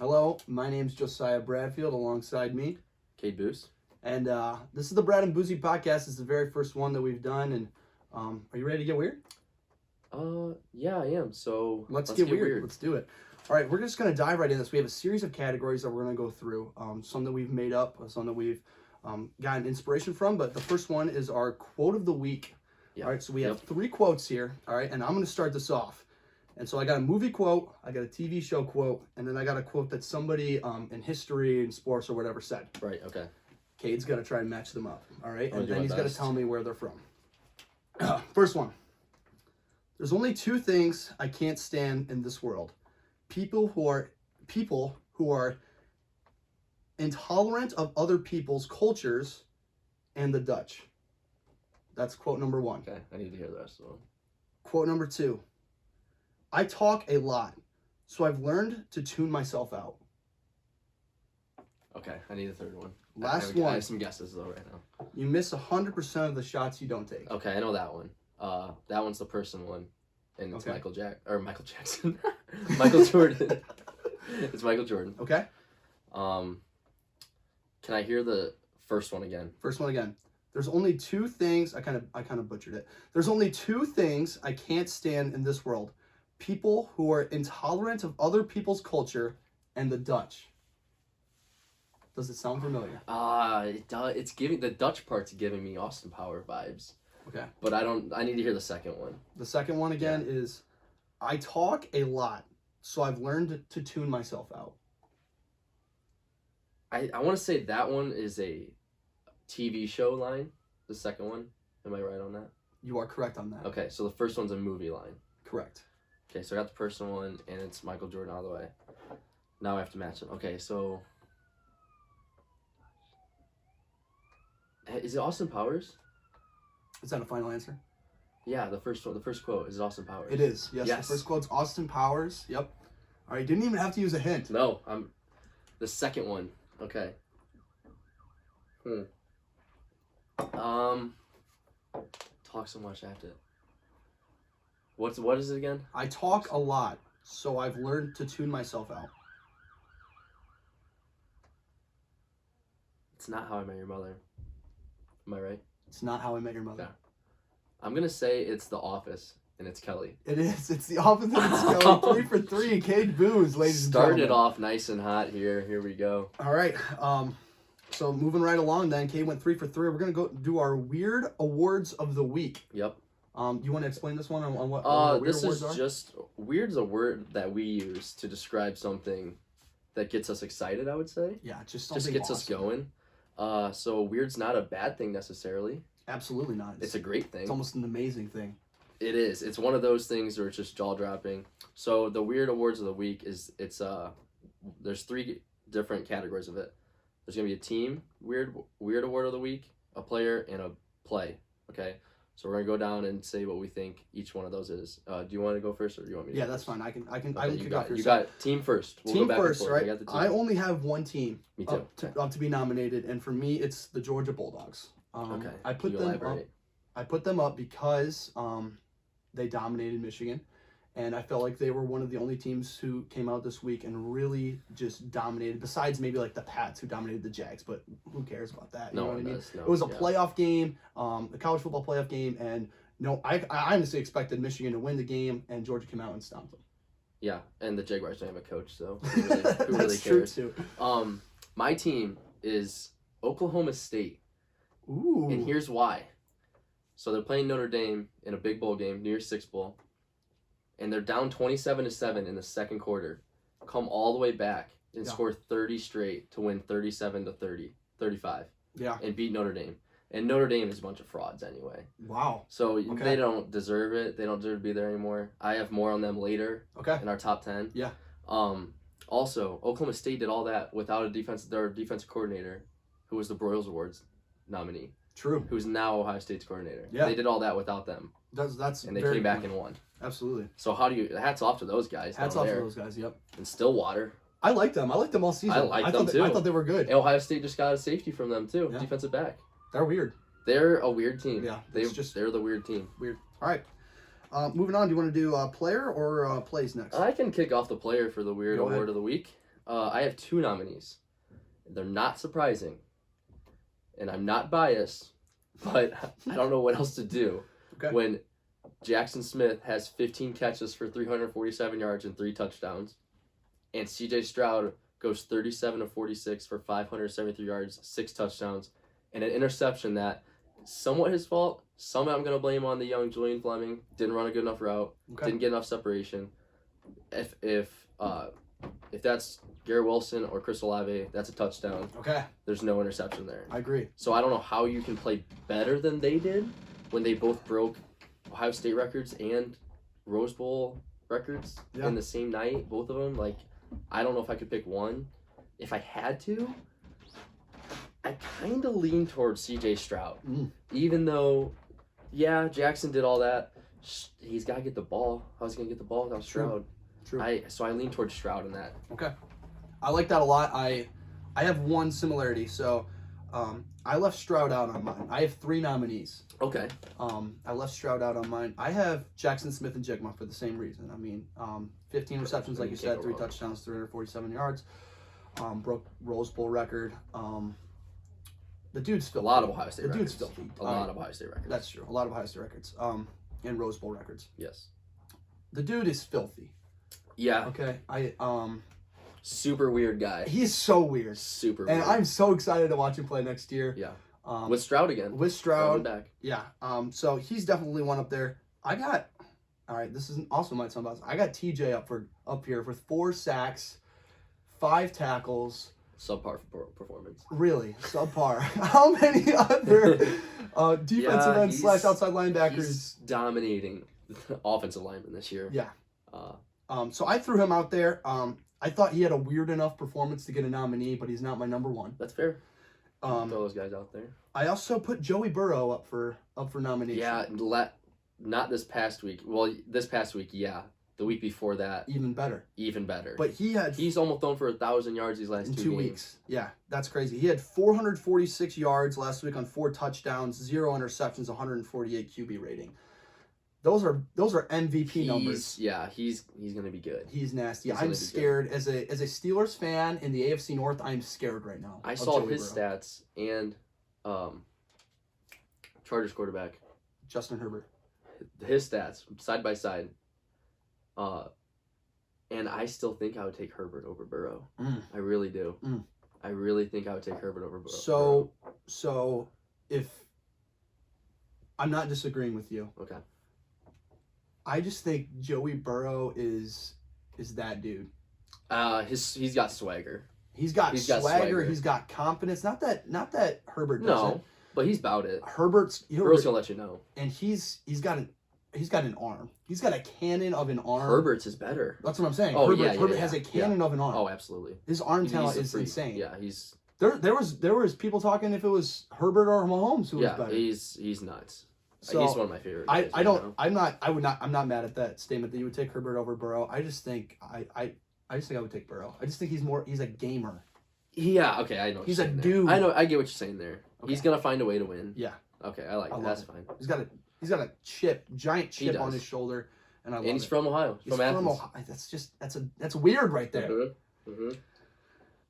Hello, my name's Josiah Bradfield alongside me. Cade Boos. And this is the Brad and Boosy podcast. It's the very first one that we've done. And are you ready to get weird? Yeah, I am. So let's get weird. Let's do it. All right, we're just going to dive right in this. We have a series of categories that we're going to go through. Some that we've made up, some that we've gotten inspiration from. But the first one is our quote of the week. Yep. All right, so we have 3 quotes here. All right, and I'm going to start this off. And so I got a movie quote, I got a TV show quote, and then I got a quote that somebody in history and sports or whatever said. Right, okay. Cade's got to try and match them up, all right? And then he's got to tell me where they're from. First one. There's only 2 things I can't stand in this world. People who are intolerant of other people's cultures and the Dutch. That's quote number 1. Okay, I need to hear the rest of them. Quote number 2. I talk a lot, so I've learned to tune myself out. Okay, I need a third one. Last one. I have some guesses though right now. You miss 100% of the shots you don't take. Okay, I know that one. That one's the person one, and it's Michael Jackson. Michael Jordan. It's Michael Jordan. Okay. Can I hear the first one again? First one again. There's only 2 things I kind of butchered it. There's only 2 things I can't stand in this world. People who are intolerant of other people's culture and the Dutch. Does it sound familiar? It does. It's giving the Dutch part's giving me Austin Power vibes. Okay. But I need to hear the second one. The second one again is I talk a lot, so I've learned to tune myself out. I want to say that one is a TV show line. The second one. Am I right on that? You are correct on that. Okay, so the first one's a movie line. Correct. Okay, so I got the personal one, and it's Michael Jordan all the way. Now I have to match them. Okay, so... Is it Austin Powers? Is that a final answer? Yeah, the first one. The first quote is Austin Powers. It is. Yes. The first quote's Austin Powers. Yep. All right, didn't even have to use a hint. No, the second one. Okay. Talk so much after it. What is it again? I talk a lot, so I've learned to tune myself out. It's not How I Met Your Mother. Am I right? It's not How I Met Your Mother. Yeah. I'm gonna say it's The Office, and it's Kelly. It is. It's The Office, and it's Kelly. 3 for 3. Cade Boos, ladies and gentlemen. Started off nice and hot here. Here we go. All right. So moving right along, then Cade went 3 for 3. We're gonna go do our weird awards of the week. Yep. You want to explain this one on what weird this awards is are? just weird's a word that we use to describe something that gets us excited. I would say. Yeah, just something gets awesome. us going. So weird's not a bad thing necessarily. Absolutely not. It's a great thing. It's almost an amazing thing. It is. It's one of those things where it's just jaw dropping. So the weird awards of the week there's 3 different categories of it. There's gonna be a team weird award of the week, a player, and a play. Okay. So we're gonna go down and say what we think each one of those is. Do you want to go first, or do you want me to? Yeah, go that's first? fine. I can Okay, kick off your You got team first. We'll team go back first, and forth. right? I got the team. I only have one team. Me too. Up to be nominated, and for me, it's the Georgia Bulldogs. Okay. I put them up because they dominated Michigan, and I felt like they were one of the only teams who came out this week and really just dominated. Besides maybe like the Pats who dominated the Jags, but who cares about that? You know what I mean? No, it was a playoff game, a college football playoff game, and I honestly expected Michigan to win the game, and Georgia came out and stomped them. Yeah, and the Jaguars don't have a coach, so who really That's cares? True too. My team is Oklahoma State. Ooh. And here's why. So they're playing Notre Dame in a big bowl game, New Year's Six bowl, and they're down 27-7 in the second quarter. Come all the way back and score 30 straight to win 37-30, 35. Yeah. And beat Notre Dame. And Notre Dame is a bunch of frauds anyway. Wow. So they don't deserve it. They don't deserve to be there anymore. I have more on them later. Okay. In our top 10. Yeah. Also, Oklahoma State did all that without their defensive coordinator, who was the Broyles Awards nominee. True. Who's now Ohio State's coordinator. Yeah. They did all that without them. And they came back and won. Absolutely. So hats off to those guys. Hats off to those guys, yep. And Stillwater. I liked them. I liked them all season. I thought they were good. And Ohio State just got a safety from them too, Yeah. defensive back. They're weird. They're a weird team. Yeah. They're the weird team. Weird. All right. Moving on, do you want to do player or plays next? I can kick off the player for the weird Go award ahead. of the week. I have two nominees. They're not surprising, and I'm not biased, but I don't know what else to do. Okay. When Jackson Smith has 15 catches for 347 yards and 3 touchdowns, and C.J. Stroud goes 37 of 46 for 573 yards, 6 touchdowns, and an interception that somewhat his fault. Some I'm going to blame on the young Julian Fleming. Didn't run a good enough route. Okay. Didn't get enough separation. If that's Garrett Wilson or Chris Olave, that's a touchdown. Okay. There's no interception there. I agree. So I don't know how you can play better than they did when they both broke Ohio State records and Rose Bowl records in the same night, both of them. Like, I don't know if I could pick one. If I had to, I kind of lean towards C.J. Stroud. Even though, yeah, Jackson did all that, he's got to get the ball. How's he going to get the ball without Stroud? True. So I lean towards Stroud in that. Okay. I like that a lot. I have one similarity. So I left Stroud out on mine. I have 3 nominees. Okay. I left Stroud out on mine. I have Jackson Smith and Jigma for the same reason. I mean, 15 receptions, like you said, 3 touchdowns, 347 yards. Broke Rose Bowl record. The dude's filthy. A lot of Ohio State records. The dude's filthy. A lot of Ohio State records. That's true. A lot of Ohio State records. And Rose Bowl records. Yes. The dude is filthy. Yeah. Okay. Super weird guy. He's so weird. Super And weird. I'm so excited to watch him play next year. Yeah. With Stroud again. With Stroud. Back. Yeah. So he's definitely one up there. All right, this isn't also might sound biased. I got TJ up here with 4 sacks, 5 tackles. Subpar performance. Really, subpar. How many other defensive ends / outside linebackers? He's dominating offensive linemen this year. Yeah. So I threw him out there. I thought he had a weird enough performance to get a nominee, but he's not my number 1. That's fair. Throw those guys out there. I also put Joey Burrow up for nomination. Yeah, not this past week. Well, this past week, yeah. The week before that, even better. But he's almost thwn for 1,000 yards these last 2 weeks. games. Yeah, that's crazy. He had 446 yards last week on 4 touchdowns, 0 interceptions, 148 QB rating. Those are MVP numbers. Yeah, he's gonna be good. He's nasty. I'm scared as a Steelers fan in the AFC North. I'm scared right now. I saw his stats and Chargers quarterback Justin Herbert. His stats side by side. And I still think I would take Herbert over Burrow. I really do. I really think I would take Herbert over Burrow. So if I'm not disagreeing with you. Okay. I just think Joey Burrow is that dude. He's got swagger. He's got swagger. He's got confidence. Not that Herbert doesn't. No, but he's about it. Burrow's gonna let you know. And he's got an arm. He's got a cannon of an arm. Herbert's is better. That's what I'm saying. Oh, Herbert has a cannon of an arm. Oh, absolutely. His arm talent is insane. Yeah, he's there was people talking if it was Herbert or Mahomes who was better. he's nuts. So he's one of my favorite. I'm not mad at that statement that you would take Herbert over Burrow. I just think I would take Burrow. I just think he's a gamer. Yeah, okay, I know. He's a dude. I know. I get what you're saying there. Okay. He's gonna find a way to win. Yeah. Okay, I like that. That's fine. He's got a giant chip on his shoulder, and I love it. And he's from Ohio. He's from Ohio. That's weird right there. Mm-hmm.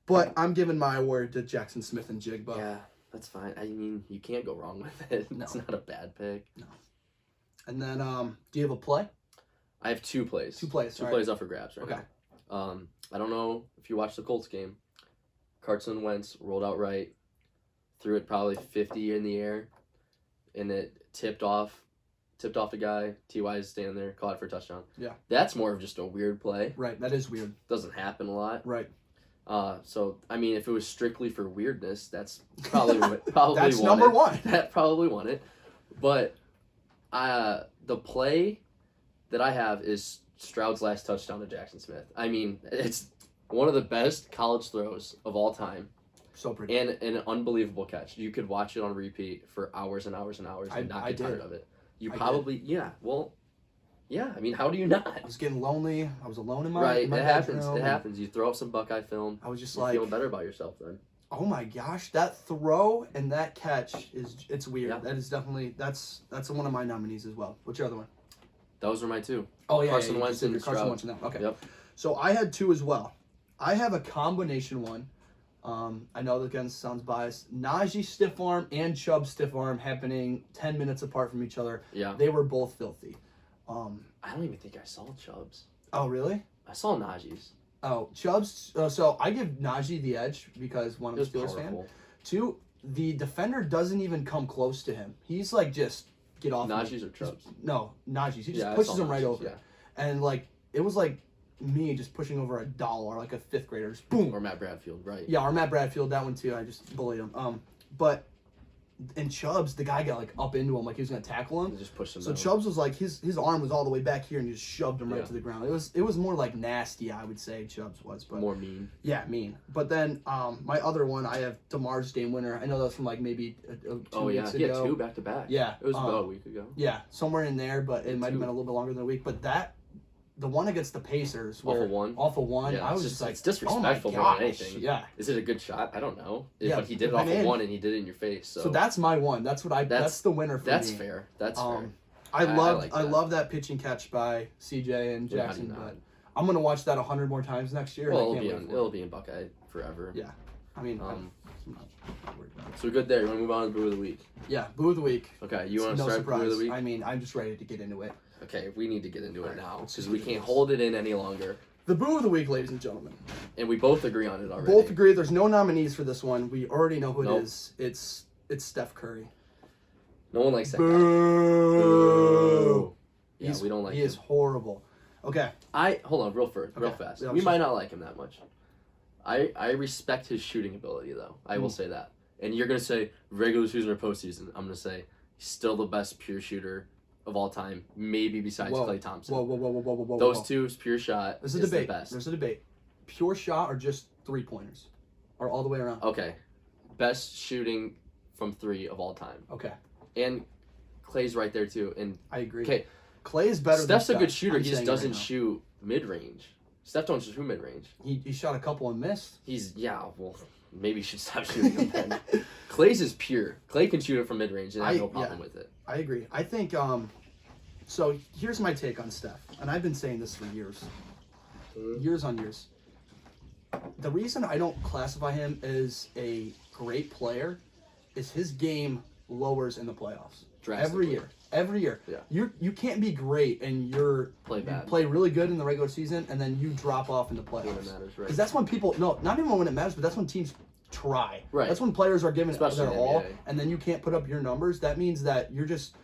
But I'm giving my award to Jackson Smith and Jigba. Yeah, that's fine. I mean, you can't go wrong with it. No. It's not a bad pick. No. And then, do you have a play? I have 2 plays. 2 plays. Two plays up for grabs right Okay. now. I don't know if you watched the Colts game. Carson Wentz rolled out right, threw it probably 50 in the air, and it tipped off the guy. T.Y. is standing there, caught it for a touchdown. Yeah. That's more of just a weird play. Right, that is weird. Doesn't happen a lot. Right. So I mean, if it was strictly for weirdness, that's probably that's won number it. 1. That probably won it. But the play that I have is Stroud's last touchdown to Jackson Smith. I mean, it's one of the best college throws of all time. So pretty. And an unbelievable catch. You could watch it on repeat for hours and hours and hours and not get tired of it. I mean, how do you not? I was getting lonely. I was alone in my Right, my it bedroom. happens. It happens. You throw up some Buckeye film. I was just you're feeling better about yourself then. Oh my gosh, that throw and that catch it's weird. Yeah. That is definitely that's one of my nominees as well. What's your other one? Those were my 2. Oh yeah, Carson Wentz and Carson Stroud. Wentz. Okay. Yep. So I had 2 as well. I have a combination one. I know that again sounds biased. Najee stiff arm and Chubb stiff arm happening 10 minutes apart from each other. Yeah. They were both filthy. I don't even think I saw Chubb's. Oh, really? I saw Najee's. Oh, Chubb's. So I give Najee the edge because one, I'm a Steelers fan. Two, the defender doesn't even come close to him. He's like, just get off. Najee's or Chubb's? No, Najee's. He just pushes him right over. Yeah. And like, it was like me just pushing over a doll or like a fifth grader. Just boom. Or Matt Bradfield, right? Yeah, or Matt Bradfield, that one too. I just bullied him. But in Chubb's, the guy got like up into him like he was gonna tackle him. He just pushed him. So down. Chubb's was like his arm was all the way back here and he just shoved him right Yeah. to the ground. It was more like nasty, I would say Chubb's was, but more mean. yeah, mean. But then my other one, I have DeMar's game winner. I know that was from like maybe 2 weeks ago. He had 2 back to back. Yeah, it was about a week ago. Yeah, somewhere in there, but it might have been a little bit longer than a week. But the one against the Pacers, Off of one. Yeah, I was just like, it's disrespectful oh my more than gosh. anything. Yeah. Is it a good shot? I don't know. Yeah, but he did it off of one and he did it in your face. So that's my one. That's what that's the winner for me. That's fair. That's fair. I like that. love that pitch and catch by CJ and Jackson, but I'm gonna watch that 100 more times next year. Well, it'll be in Buckeye forever. Yeah, I mean, I'm not worried about it. So we're good there. You want to move on to Boo of the Week? Yeah, Boo of the Week. Okay, you want to no start surprise. Boo of the Week? I mean, I'm just ready to get into it. Okay, we need to get into it now let's because just we get can't into hold it in any longer. The Boo of the Week, ladies and gentlemen. And we both agree on it already. Both agree. There's no nominees for this one. We already know who Nope. it is. It's Steph Curry. No one likes that guy. Boo. Yeah, we don't like him. He is horrible. Okay. Hold on real Okay. fast. Yeah, We might not like him that much. I respect his shooting ability though. I will say that. And you're gonna say regular season or postseason. I'm gonna say he's still the best pure shooter of all time, maybe besides Klay Thompson. Whoa. Those two's pure shot There's a is debate. the best. There's a debate. Pure shot or just 3-pointers? Or all the way around? Okay. Best shooting from 3 of all time. Okay. And Klay's right there too. And I agree. okay, Klay is better Steph's than a good Steph. shooter. I'm He just saying it right doesn't now. shoot mid-range. Steph don't shoot mid-range. He shot a couple and missed. Well, maybe you should stop shooting him then. Klay's is pure. Klay can shoot it from mid-range and I have no problem with it. I agree. I think, so here's my take on Steph. And I've been saying this for years. Years on years. The reason I don't classify him as a great player is his game lowers in the playoffs. Every year. Yeah. You can't be great and you play really good in the regular season and then you drop off in the playoffs. When it matters, right? Because that's when people not even when it matters, but that's when teams try. Right. That's when players are giving Especially their in the all, NBA. and then you can't put up your numbers. That means that you're just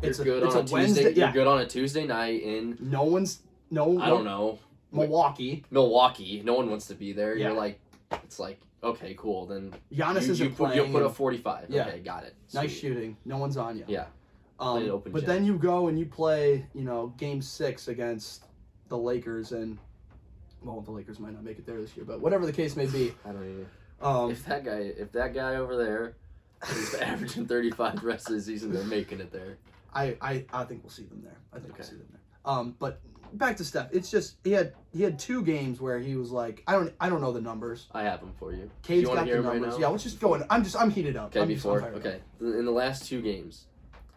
You're good it's on a a Wednesday. Tuesday. Yeah. You're good on a Tuesday night in I don't know. Milwaukee. Milwaukee. No one wants to be there. Yeah. You're like, it's like, okay, cool. Then Giannis isn't playing. You'll put up 45. Yeah. Okay, got it. Nice Sweet. shooting. No one's on you. Yeah. Play an open but gym. then you go and you play, Game 6 against the Lakers, and the Lakers might not make it there this year, but whatever the case may be. I don't either. If that guy over there is averaging 35 the rest of the season, they're making it there. I think we'll see them there. We'll see them there. But back to Steph. It's just he had 2 games where he was like, I don't know the numbers. I have them for you. Cade's you want got to hear the them right numbers. now? Yeah, let's just go in. I'm heated up. Okay, Okay. In the last 2 games,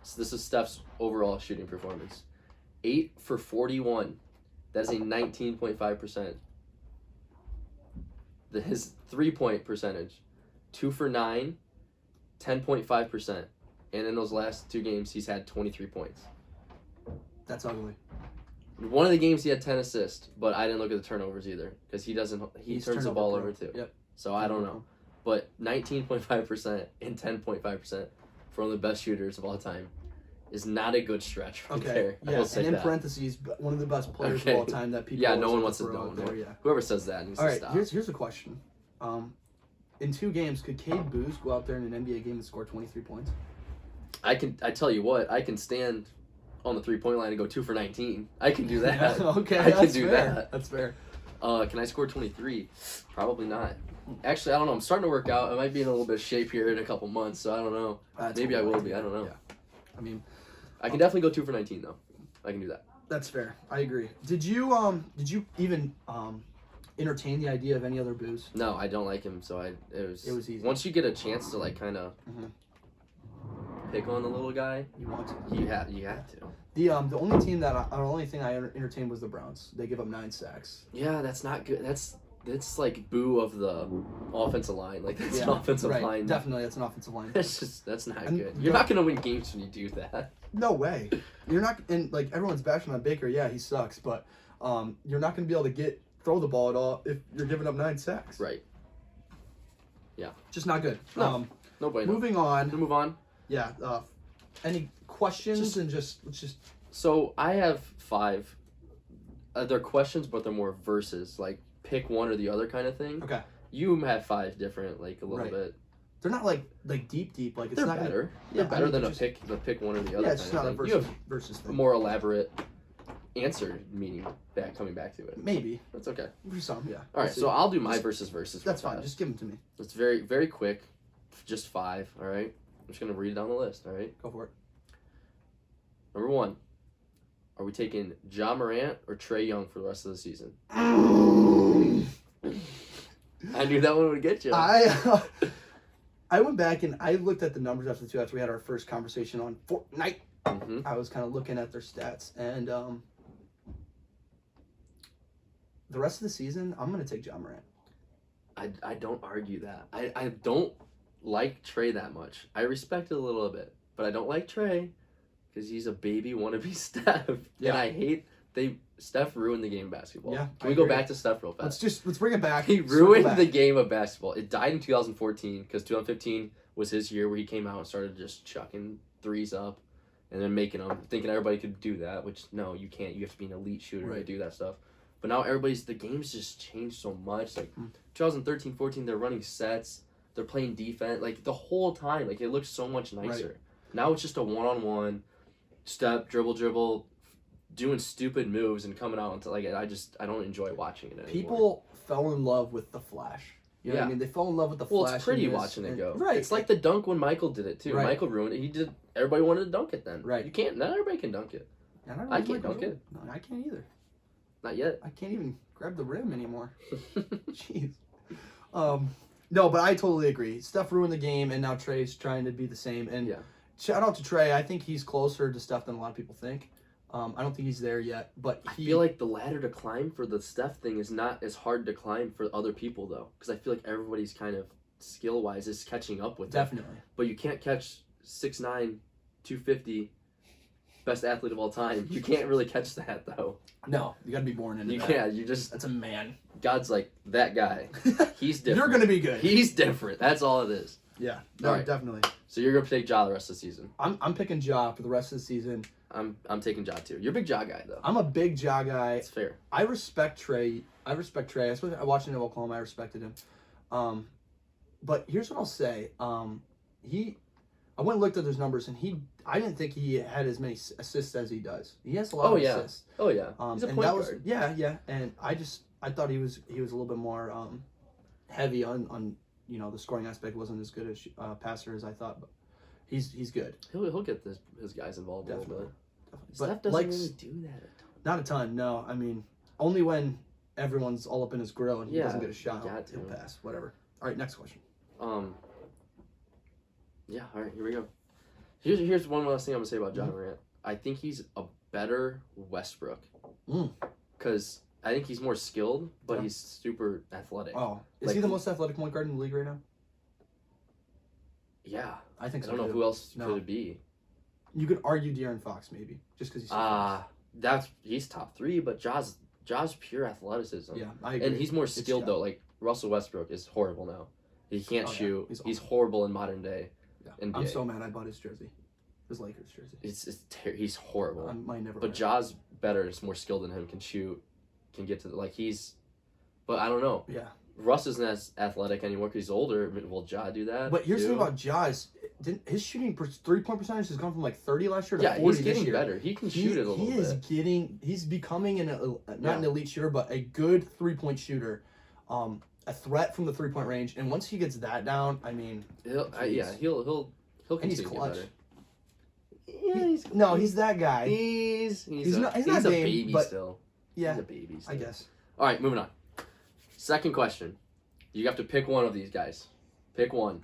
so this is Steph's overall shooting performance. 8 for 41. That's a 19.5%. His 3-point percentage, 2 for 9, 10.5%. And in those last 2 games, he's had 23 points. That's ugly. One of the games he had 10 assists, but I didn't look at the turnovers either because he He's turns the ball turnover over pro. too. Yep. So I don't know. But 19.5% and 10.5% for one of the best shooters of all time is not a good stretch right there. I will say and in that. parentheses, one of the best players of all time that people. Yeah, no one always wants to throw out know. there, yeah. Whoever says that needs All to right, stop. here's a question. In 2 games, could Cade Boos go out there in an NBA game and score 23 points? I tell you what, I can stand on the 3-point line and go 2 for 19. I can do that. Okay, I that's can do fair. that. That's fair. Can I score 23? Probably not. Actually, I don't know. I'm starting to work out. I might be in a little bit of shape here in a couple months, so I don't know. Maybe I will be. I don't know. Yeah. I mean, I can definitely go 2 for 19 though. I can do that. that's fair. I agree. Did you even entertain the idea of any other Boos? No, I don't like him, so it was easy. Once you get a chance to like kind of pick on the little guy, You want to? you have to. The only thing I entertained was the Browns. They give up 9 sacks. Yeah, that's not good. That's It's like boo of the offensive line. Like that's an offensive right. line. Definitely, that's an offensive line. That's not And good. You're not gonna win games when you do that. No way. You're not, and like everyone's bashing on Baker. Yeah, he sucks, but you're not going to be able to throw the ball at all if you're giving up 9 sacks. Right. Yeah. Just not good. No. No way. Moving on. Move on. Yeah. Any questions let's just. So I have 5. They're questions, but they're more verses, like pick one or the other kind of thing. Okay. You have 5 different, like a little Right. bit. They're not like deep. Like it's They're not better. Yeah, They're better than the pick one or the other. Yeah, it's just not a thing. You have versus a thing. more elaborate answer, meaning coming back to it. Maybe. That's okay. For some, yeah. All right, so I'll do my verses. That's fine. Just give them to me. It's very, very quick. Just 5. All right. I'm just gonna read it down the list. All right. Go for it. Number 1. Are we taking Morant or Trey Young for the rest of the season? I knew that one would get you. I went back and I looked at the numbers after we had our first conversation on Fortnite. Mm-hmm. I was kind of looking at their stats, and the rest of the season, I'm going to take Morant. I don't argue that. I don't like Trey that much. I respect it a little bit, but I don't like Trey because he's a baby wannabe Steph. Yeah. And I hate Steph ruined the game of basketball. Yeah, Can we go back to Steph real fast? Let's bring it back. He ruined the game of basketball. It died in 2014 because 2015 was his year where he came out and started just chucking threes up and then making them, thinking everybody could do that, which no, you can't. You have to be an elite shooter to do that stuff. But now the game's just changed so much. Like 2013, 14, they're running sets. They're playing defense. Like the whole time, like it looks so much nicer. Right. Now it's just a one-on-one, step, dribble, doing stupid moves and coming out into I don't enjoy watching it anymore. People fell in love with the Flash. You know what I mean? They fell in love with the Flash. Well, it's pretty watching it go. Right. It's like the dunk when Michael did it too. Right. Michael ruined it. Everybody wanted to dunk it then. Right. You can't. Not everybody can dunk it. I can't dunk it. No, I can't either. Not yet. I can't even grab the rim anymore. Jeez. No, but I totally agree. Steph ruined the game, and now Trey's trying to be the same. And shout out to Trey. I think he's closer to Steph than a lot of people think. I don't think he's there yet, but I feel like the ladder to climb for the Steph thing is not as hard to climb for other people though, because I feel like everybody's kind of skill wise is catching up with definitely. But you can't catch 6'9", 250, best athlete of all time. You can't really catch that though. No, you gotta be born into that. You can't. You just that's a man. God's like that guy. He's different. You're gonna be good. He's different. That's all it is. Yeah. No, right. Definitely. So you're gonna take Ja the rest of the season. I'm picking Ja for the rest of the season. I'm taking Ja too. You're a big Ja guy though. I'm a big Ja guy. It's fair. I respect Trey. I watched him in Oklahoma. I respected him. But here's what I'll say. I went and looked at his numbers, and I didn't think he had as many assists as he does. He has a lot of assists. Oh yeah. He's a point guard. Yeah. And I thought he was a little bit more heavy on the scoring aspect. Wasn't as good as passer as I thought, but he's good. He'll get his guys involved Definitely. a little bit. But Steph doesn't really do that. Not a ton. No, I mean only when everyone's all up in his grill and he doesn't get a shot. He'll pass. Whatever. All right, next question. Yeah. All right. Here we go. Here's one last thing I'm gonna say about Morant. I think he's a better Westbrook. Because I think he's more skilled, but he's super athletic. Oh, is he the most athletic point guard in the league right now? Yeah, I think so. I don't know who else could it be. You could argue De'Aaron Fox maybe, just because he's he's top 3, but Ja's pure athleticism. Yeah, I agree. And he's more skilled though. Like Russell Westbrook is horrible now. He can't shoot. Yeah. He's horrible in modern day. Yeah. NBA. I'm so mad I bought his jersey, his Lakers jersey. He's horrible. I might never. But Ja's better. Is more skilled than him. Can shoot. Can get to but I don't know. Yeah. Russ isn't as athletic anymore because he's older. Will Ja do that? But here's the thing about Ja is his shooting 3-point percentage has gone from like 30 last year to 40 he's this getting year. better. He can shoot it a little bit. He's becoming an elite shooter, but a good 3-point shooter, a threat from the 3-point range. And once he gets that down, I mean, he'll and he's continue to clutch. get better. Yeah, he's that guy. He's not a Dame, baby but still. Yeah, he's a baby still. I guess. All right, moving on. Second question. You have to pick one of these guys. Pick one.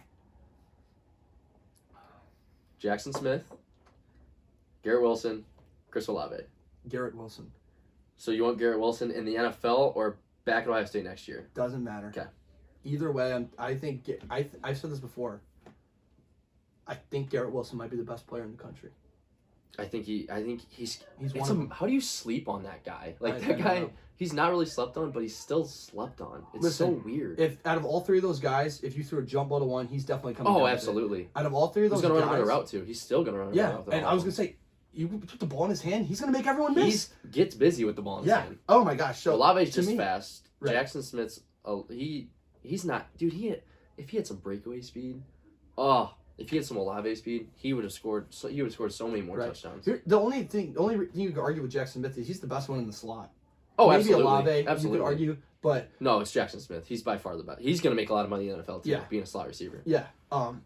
Jackson Smith, Garrett Wilson, Chris Olave. Garrett Wilson. So you want Garrett Wilson in the NFL or back at Ohio State next year. Doesn't matter. Okay. Either way, I've said this before. I think Garrett Wilson might be the best player in the country. I think he's one of them. How do you sleep on that guy? Like I that don't guy, know. he's not really slept on, but he's still slept on. It's Listen, so weird. If out of all three of those guys, if you threw a jump ball to one, he's definitely coming. Oh, down with absolutely. it. Out of all three of those He's gonna guys, run a route too. He's still gonna run a route. and I was gonna say, you put the ball in his hand, he's gonna make everyone miss. He gets busy with the ball in his hand. Oh my gosh. So Olave's to just me, fast. Right. Jackson Smith's he's not, dude. If he had some breakaway speed, if he had some Olave speed, he would have scored. He would have scored so many more touchdowns. The only thing you could argue with Jackson Smith is he's the best one in the slot. Oh, Maybe absolutely. Olave, Absolutely. you could argue, but no, it's Jackson Smith. He's by far the best. He's gonna make a lot of money in the NFL too, Yeah. being a slot receiver. yeah.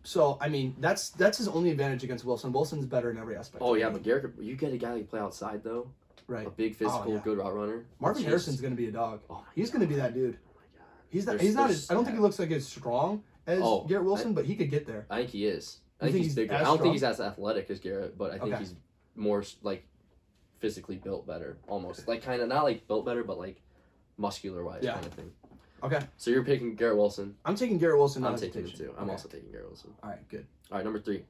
So I mean, that's his only advantage against Wilson. Wilson's better in every aspect. Oh yeah, but Garrett, you get a guy that can play outside though. Right. A big physical, yeah. good route runner. Marvin Jeez. Harrison's gonna be a dog. Oh my He's gonna be that dude. Oh my god. He's not. There's- He's not. there's- I don't think he looks like as strong as Garrett Wilson, but he could get there. I think he is. You I think think he's he's bigger. as I don't strong? think he's as athletic as Garrett, but I think Okay. he's more like physically built better, almost like kind of not like built better, but like muscular wise Yeah. kind of thing. Okay. So you're picking Garrett Wilson. I'm taking Garrett Wilson. I'm not taking him hesitation. too. I'm Okay. also taking Garrett Wilson. All right. Good. All right, number 3,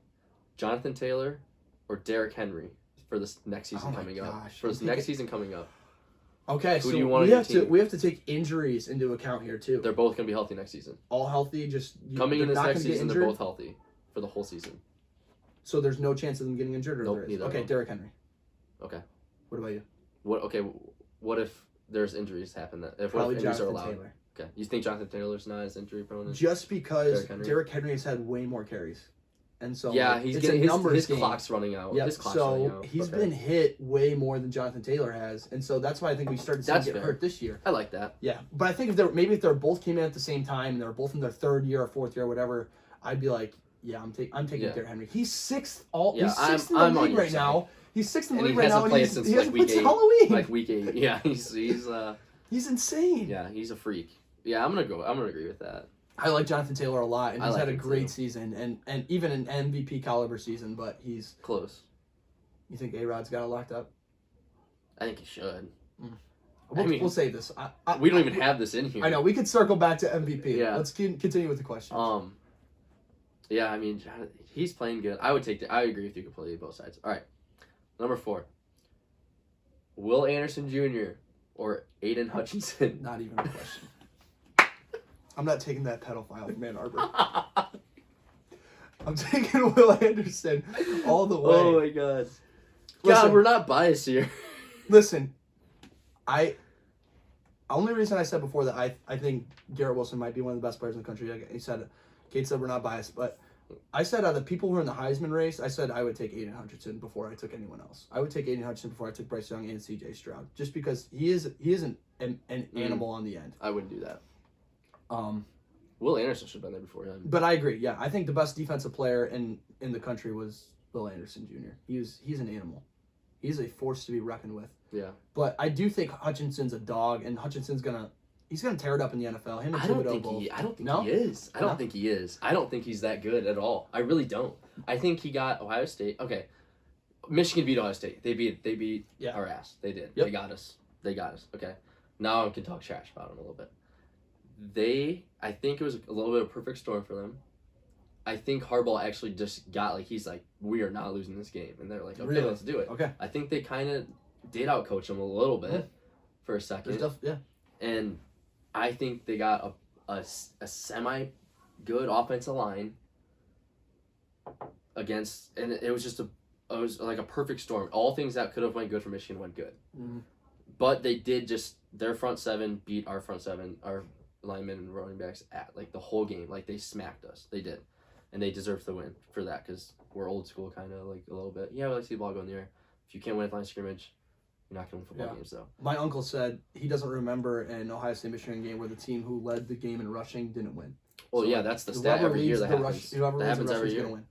Jonathan Taylor or Derrick Henry for this next season Oh my coming up. gosh. For this I'm next thinking- season coming up, Okay. Who So do you want on we your have to team? we have to take injuries into account here too. they're both gonna be healthy next season. All healthy. Coming they're in this not next gonna get season, they're injured? both healthy for the whole season. So there's no chance of them getting injured, or Nope, there is? neither Okay. of them. Derrick Henry. Okay. What about you? What? Okay. What if there's injuries happen? What if Probably injuries are Jonathan allowed? Taylor. Okay. You think Jonathan Taylor's not as injury prone? Just because Derrick Henry? Derrick Henry has had way more carries, and so Yeah, like, he's it's getting a numbers his game. clock's running out. Yep. His clock's running So out. he's Okay. been hit way more than Jonathan Taylor has, and so that's why I think we started seeing him That's get fair. hurt this year. I like that. Yeah, but I think if they're both came in at the same time, and they're both in their third year or fourth year or whatever, I'd be like, yeah, I'm taking Yeah. Derrick Henry. He's sixth Yeah, he's sixth in I'm the on league your right side. now. He's sixth in the And league he right now. hasn't And played he's, since he like hasn't week played since 8. Halloween. Like week 8. Yeah, He's insane. yeah, he's a freak. Yeah, I'm gonna agree with that. I like Jonathan Taylor a lot, and I he's like had a him great too. season, and even an MVP caliber season. But he's. Close. You think A-Rod's got it locked up? I think he should. We'll save this. We don't even have this in here. I know. We could circle back to MVP. Yeah. Let's continue with the question. Yeah, I mean, he's playing good. I agree with you completely both sides. All right, number 4, Will Anderson Jr. or Aiden Hutchinson. Not even a question. I'm not taking that pedophile from Ann Arbor. I'm taking Will Anderson all the way. Oh my god. Listen. God, we're not biased here. Listen, only reason I said before that I think Garrett Wilson might be one of the best players in the country. Like he said, Kate said we're not biased, but I said out of the people who are in the Heisman race, I said I would take Aiden Hutchinson before I took anyone else. I would take Aiden Hutchinson before I took Bryce Young and C.J. Stroud, just because he is an animal on the end. I wouldn't do that. Will Anderson should have been there before him. But I agree. Yeah, I think the best defensive player in the country was Will Anderson Jr. He's an animal. He's a force to be reckoned with. Yeah. But I do think Hutchinson's a dog, and Hutchinson's gonna tear it up in the NFL. Him and I don't Thibodeau think both. he No? is. I No? don't think he is. I don't think he's that good at all. I really don't. I think he got Ohio State. Okay. Michigan beat Ohio State. They beat Yeah. our ass. They did. Yep. They got us. Okay. Now I can talk trash about them a little bit. I think it was a little bit of a perfect storm for them. I think Harbaugh actually just got he's like, we are not losing this game. And they're like, okay, Really? let's do it. Okay. I think they kind of did outcoach him a little bit Yeah. for a second. Yeah. And I think they got a semi-good offensive line against, and it was like a perfect storm. All things that could have went good for Michigan went good. Mm-hmm. But they did their front 7 beat our front 7, our linemen and running backs at the whole game. They smacked us. They did. And they deserve the win for that because we're old school kind of a little bit. Yeah, we like to see the ball go in the air. If you can't win at line of scrimmage, you're not going to win football games, though. My uncle said he doesn't remember an Ohio State Michigan game where the team who led the game in rushing didn't win. Well, yeah, that's the stat every year that happens. Whoever That leads happens the every rushing is year. gonna win.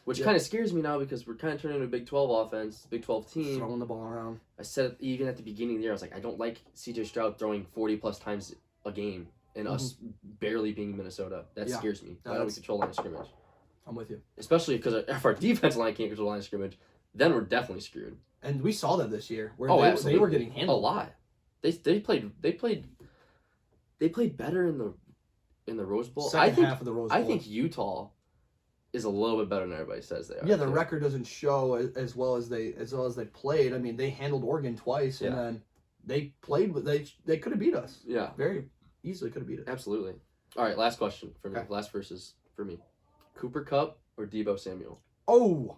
Which Yeah. kind of scares me now because we're kind of turning into a Big 12 offense, Big 12 team. Throwing the ball around. I said even at the beginning of the year, I was like, I don't like C.J. Stroud throwing 40-plus times a game and us barely being Minnesota. That Yeah. scares me. No, Why don't we that's- control line of scrimmage? I'm with you. Especially because if our defense line can't control line of scrimmage, then we're definitely screwed. And we saw that this year where Oh, they absolutely. were getting A handled. lot. They played They played better in the Rose Bowl. Second half of the Rose Bowl. I think Utah is a little bit better than everybody says they are. Yeah, the record doesn't show as well as they played. I mean, they handled Oregon twice, and then they played. They could have beat us. Yeah, very easily could have beat us. Absolutely. All right, last question for me. Okay. Last verses for me. Cooper Kupp or Deebo Samuel? Oh,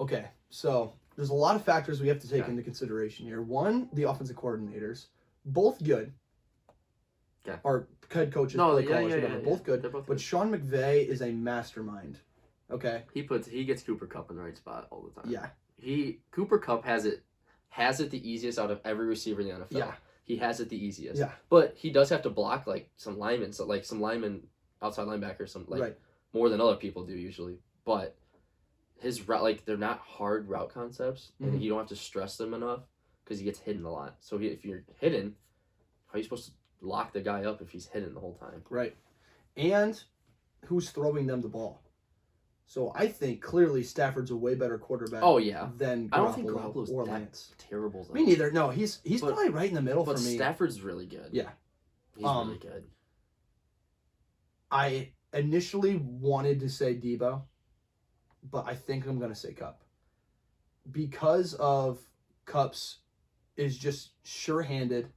okay. So there's a lot of factors we have to take into consideration here. One, the offensive coordinators, both good. Okay. Our head coaches, play callers, whatever, both good. But good. Sean McVay is a mastermind. Okay. He gets Cooper Kupp in the right spot all the time. Yeah. Cooper Kupp has it the easiest out of every receiver in the NFL. Yeah. He has it the easiest. Yeah. But he does have to block like some linemen, outside linebackers, more than other people do usually. But his route, they're not hard route concepts, and you don't have to stress them enough because he gets hidden a lot. So if you're hidden, how are you supposed to lock the guy up if he's hidden the whole time? Right. And who's throwing them the ball? So I think clearly Stafford's a way better quarterback. Oh yeah. Than I don't think Garoppolo Garoppolo's or that Lance. terrible. Though. Me neither. No, he's probably right in the middle for me. But Stafford's really good. Yeah. He's really good. I initially wanted to say Debo, but I think I'm gonna say Kupp. Because of Kupp's is just sure-handed.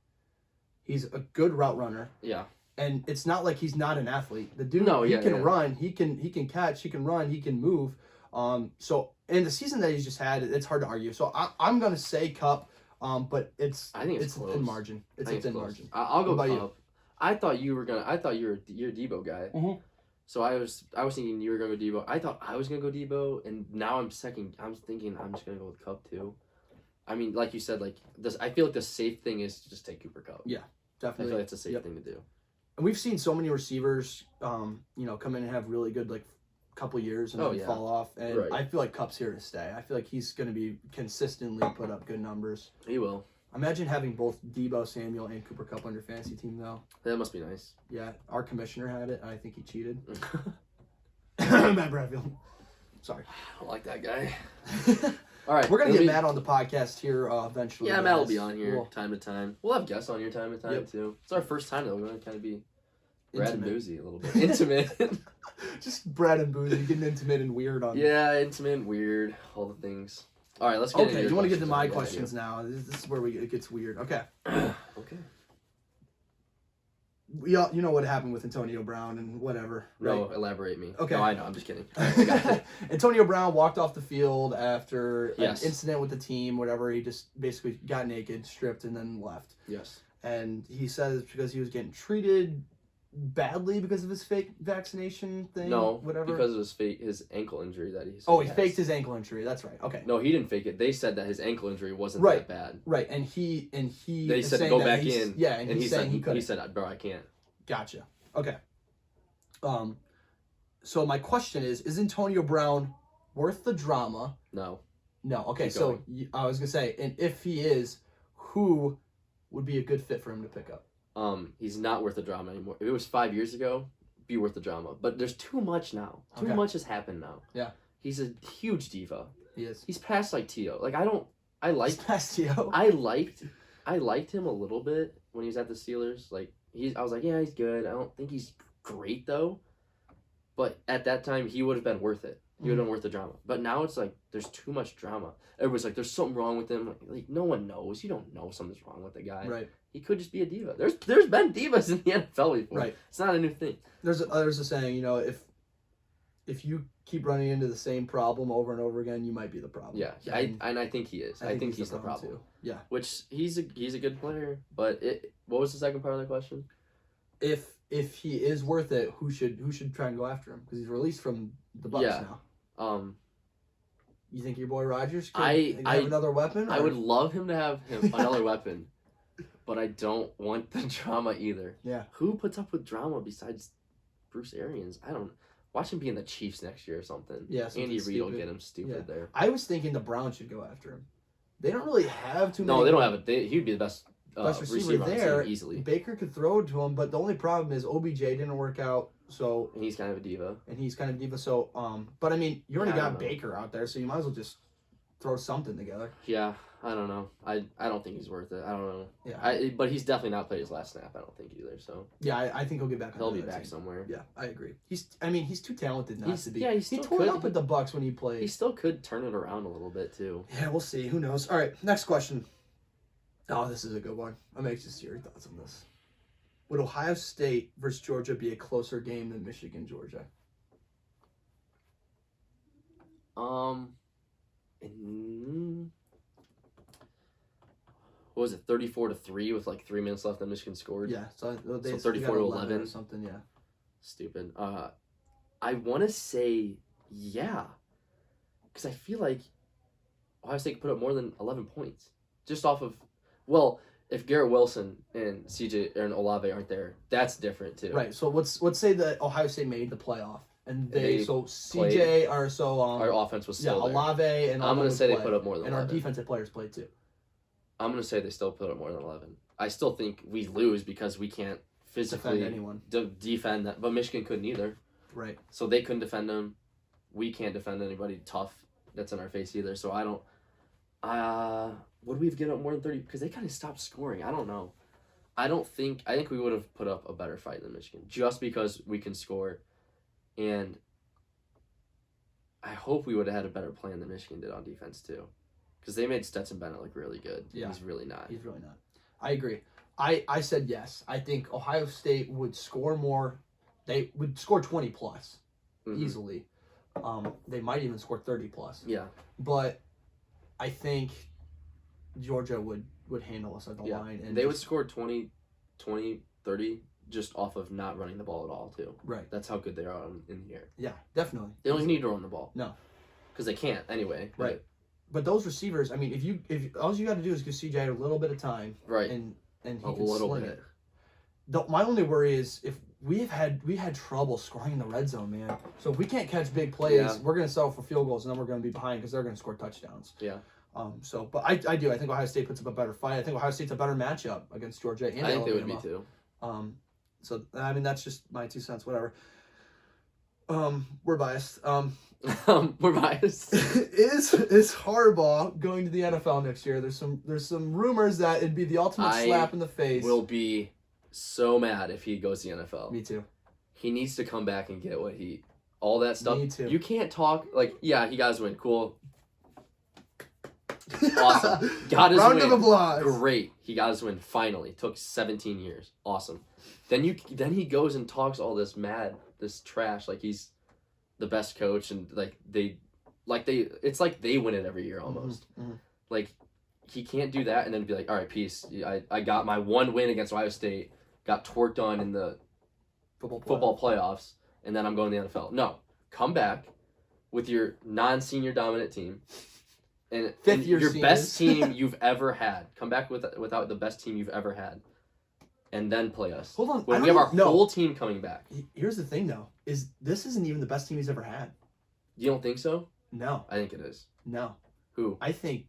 He's a good route runner. Yeah. And it's not like he's not an athlete. The dude, can run, he can catch, he can run, he can move. So in the season that he's just had, it's hard to argue. So I'm gonna say Kupp, but I think it's a thin margin. It's a thin margin. I'll go Kupp. You? I thought you're a Debo guy. Mm-hmm. So I was thinking you were gonna go Debo. I thought I was gonna go Debo, and now I'm thinking I'm just gonna go with Kupp too. I mean, like you said, I feel like the safe thing is to just take Cooper Kupp. Yeah, definitely. I feel like it's a safe thing to do. And we've seen so many receivers, come in and have really good couple years and then fall off. And I feel like Kupp's here to stay. I feel like he's going to be consistently put up good numbers. He will. Imagine having both Deebo Samuel and Cooper Kupp on your fantasy team, though. That must be nice. Yeah, our commissioner had it, and I think he cheated. Matt Bradfield. Sorry. I don't like that guy. All right. We're going to get Matt on the podcast here eventually. Yeah, Matt will be on here time to time. We'll have guests on here time to time, too. It's our first time, though. We're going to kind of be Brad and Boosy a little bit. Intimate. Just Brad and Boosy getting intimate and weird on Yeah, intimate and weird. All the things. All right, let's get into your you want to get to my questions questions now. This is where it gets weird. Okay. Okay. You know what happened with Antonio Brown and whatever, right? No, elaborate me. Okay. No, I know. I'm just kidding. Antonio Brown walked off the field after an Yes. incident with the team, whatever. He just basically got naked, stripped, and then left. Yes. And he says because he was getting treated badly because of his fake vaccination thing. No, whatever. because of his ankle injury that he. He faked his ankle injury. That's right. Okay. No, he didn't fake it. They said that his ankle injury wasn't Right. that bad. Right, and he. They is said saying go that back he's- in. Yeah, and he's saying he couldn't. He said, "Bro, I can't." Gotcha. Okay. So my question is Antonio Brown worth the drama? No. No. Okay, Keep so I was gonna say, and if he is, who would be a good fit for him to pick up? He's not worth the drama anymore. If it was 5 years ago, be worth the drama. But there's too much now. Too much has happened now. Yeah. He's a huge diva. He is. He's past T.O. He's past T.O. I liked him a little bit when he was at the Steelers. I was like, yeah, he's good. I don't think he's great though. But at that time, he would have been worth it. He would have been worth the drama. But now it's there's too much drama. Everybody's like, there's something wrong with him. No one knows. You don't know something's wrong with the guy. Right. He could just be a diva. There's been divas in the NFL before. Right. It's not a new thing. There's a saying, if you keep running into the same problem over and over again, you might be the problem. Yeah, I think he is. I think he's the problem too. Yeah. Which he's a good player, but what was the second part of the question? If he is worth it, who should try and go after him? Because he's released from the Bucs now. You think your boy Rodgers could have another weapon? Or? I would love him to have another weapon, but I don't want the drama either. Yeah. Who puts up with drama besides Bruce Arians? I don't. Watch him be in the Chiefs next year or something. Yeah, Andy Reid will get him stupid there. I was thinking the Browns should go after him. They don't really have too many. No, they don't have it. He'd be the best receiver there. Easily. Baker could throw it to him, but the only problem is OBJ didn't work out. So and he's kind of a diva. So but I mean, you already got Baker out there, so you might as well just throw something together. Yeah, I don't know. I don't think he's worth it. I don't know. Yeah. But he's definitely not played his last snap. I don't think either. So yeah, I think he'll get back. He'll be back somewhere. Yeah, I agree. He's too talented not to be. Yeah, he tore it up at the Bucks when he played. He still could turn it around a little bit too. Yeah, we'll see. Who knows? All right, next question. Oh, this is a good one. I'm anxious to hear your thoughts on this. Would Ohio State versus Georgia be a closer game than Michigan Georgia? What was it, 34-3 with like 3 minutes left and Michigan scored? Yeah, so 34-11 or something. Yeah. Stupid. I want to say yeah, because I feel like Ohio State could put up more than 11 points just off of, well, if Garrett Wilson and CJ and Olave aren't there, that's different too. Right. So let's say that Ohio State made the playoff, and they so played. CJ are so Our offense was still there. Olave and I'm gonna say they put up more than and 11. our defensive players played too. I'm gonna say they still put up more than 11. I still think we lose because we can't physically defend anyone. Defend that, but Michigan couldn't either. Right. So they couldn't defend them. We can't defend anybody tough that's in our face either. So I don't. Would we have given up more than 30? Because they kind of stopped scoring. I don't know. I think we would have put up a better fight than Michigan just because we can score, and I hope we would have had a better plan than Michigan did on defense too, because they made Stetson Bennett look really good. Yeah. He's really not. He's really not. I agree. I said yes. I think Ohio State would score more. They would score 20 plus easily. They might even score 30 plus. Yeah. But I think Georgia would handle us at the line. And they would score 20, 30 just off of not running the ball at all too. Right. That's how good they are in the air. Yeah, definitely. They don't even need to run the ball. No. Because they can't anyway. Right. But those receivers, I mean, if all you got to do is give CJ a little bit of time. Right. And he a can little sling bit. it. My only worry is if we had trouble scoring in the red zone, man. So if we can't catch big plays, we're going to settle for field goals, and then we're going to be behind because they're going to score touchdowns. Yeah. But I do. I think Ohio State puts up a better fight. I think Ohio State's a better matchup against Georgia and Alabama. I think they would be too. So I mean that's just my 2 cents. Whatever. We're biased. We're biased. Is Harbaugh going to the NFL next year? There's some rumors that it'd be the ultimate slap in the face. Will be so mad if he goes to the NFL. Me too. He needs to come back and get all that stuff. Me too. You can't talk he got his win. Cool. Awesome. Got his Round win. of applause. Great. He got his win finally. Took 17 years. Awesome. Then he goes and talks all this trash like he's the best coach and it's like they win it every year almost. Mm-hmm. Like he can't do that and then be like, all right, peace. I got my one win against Ohio State, got twerked on in the football playoffs, and then I'm going to the NFL. No. Come back with your non-senior dominant team. And your seniors. best team you've ever had. Come back without the best team you've ever had, and then play us. Hold on, when we have our whole team coming back. Here's the thing, though: this isn't even the best team he's ever had. You don't think so? No, I think it is. No. Who? I think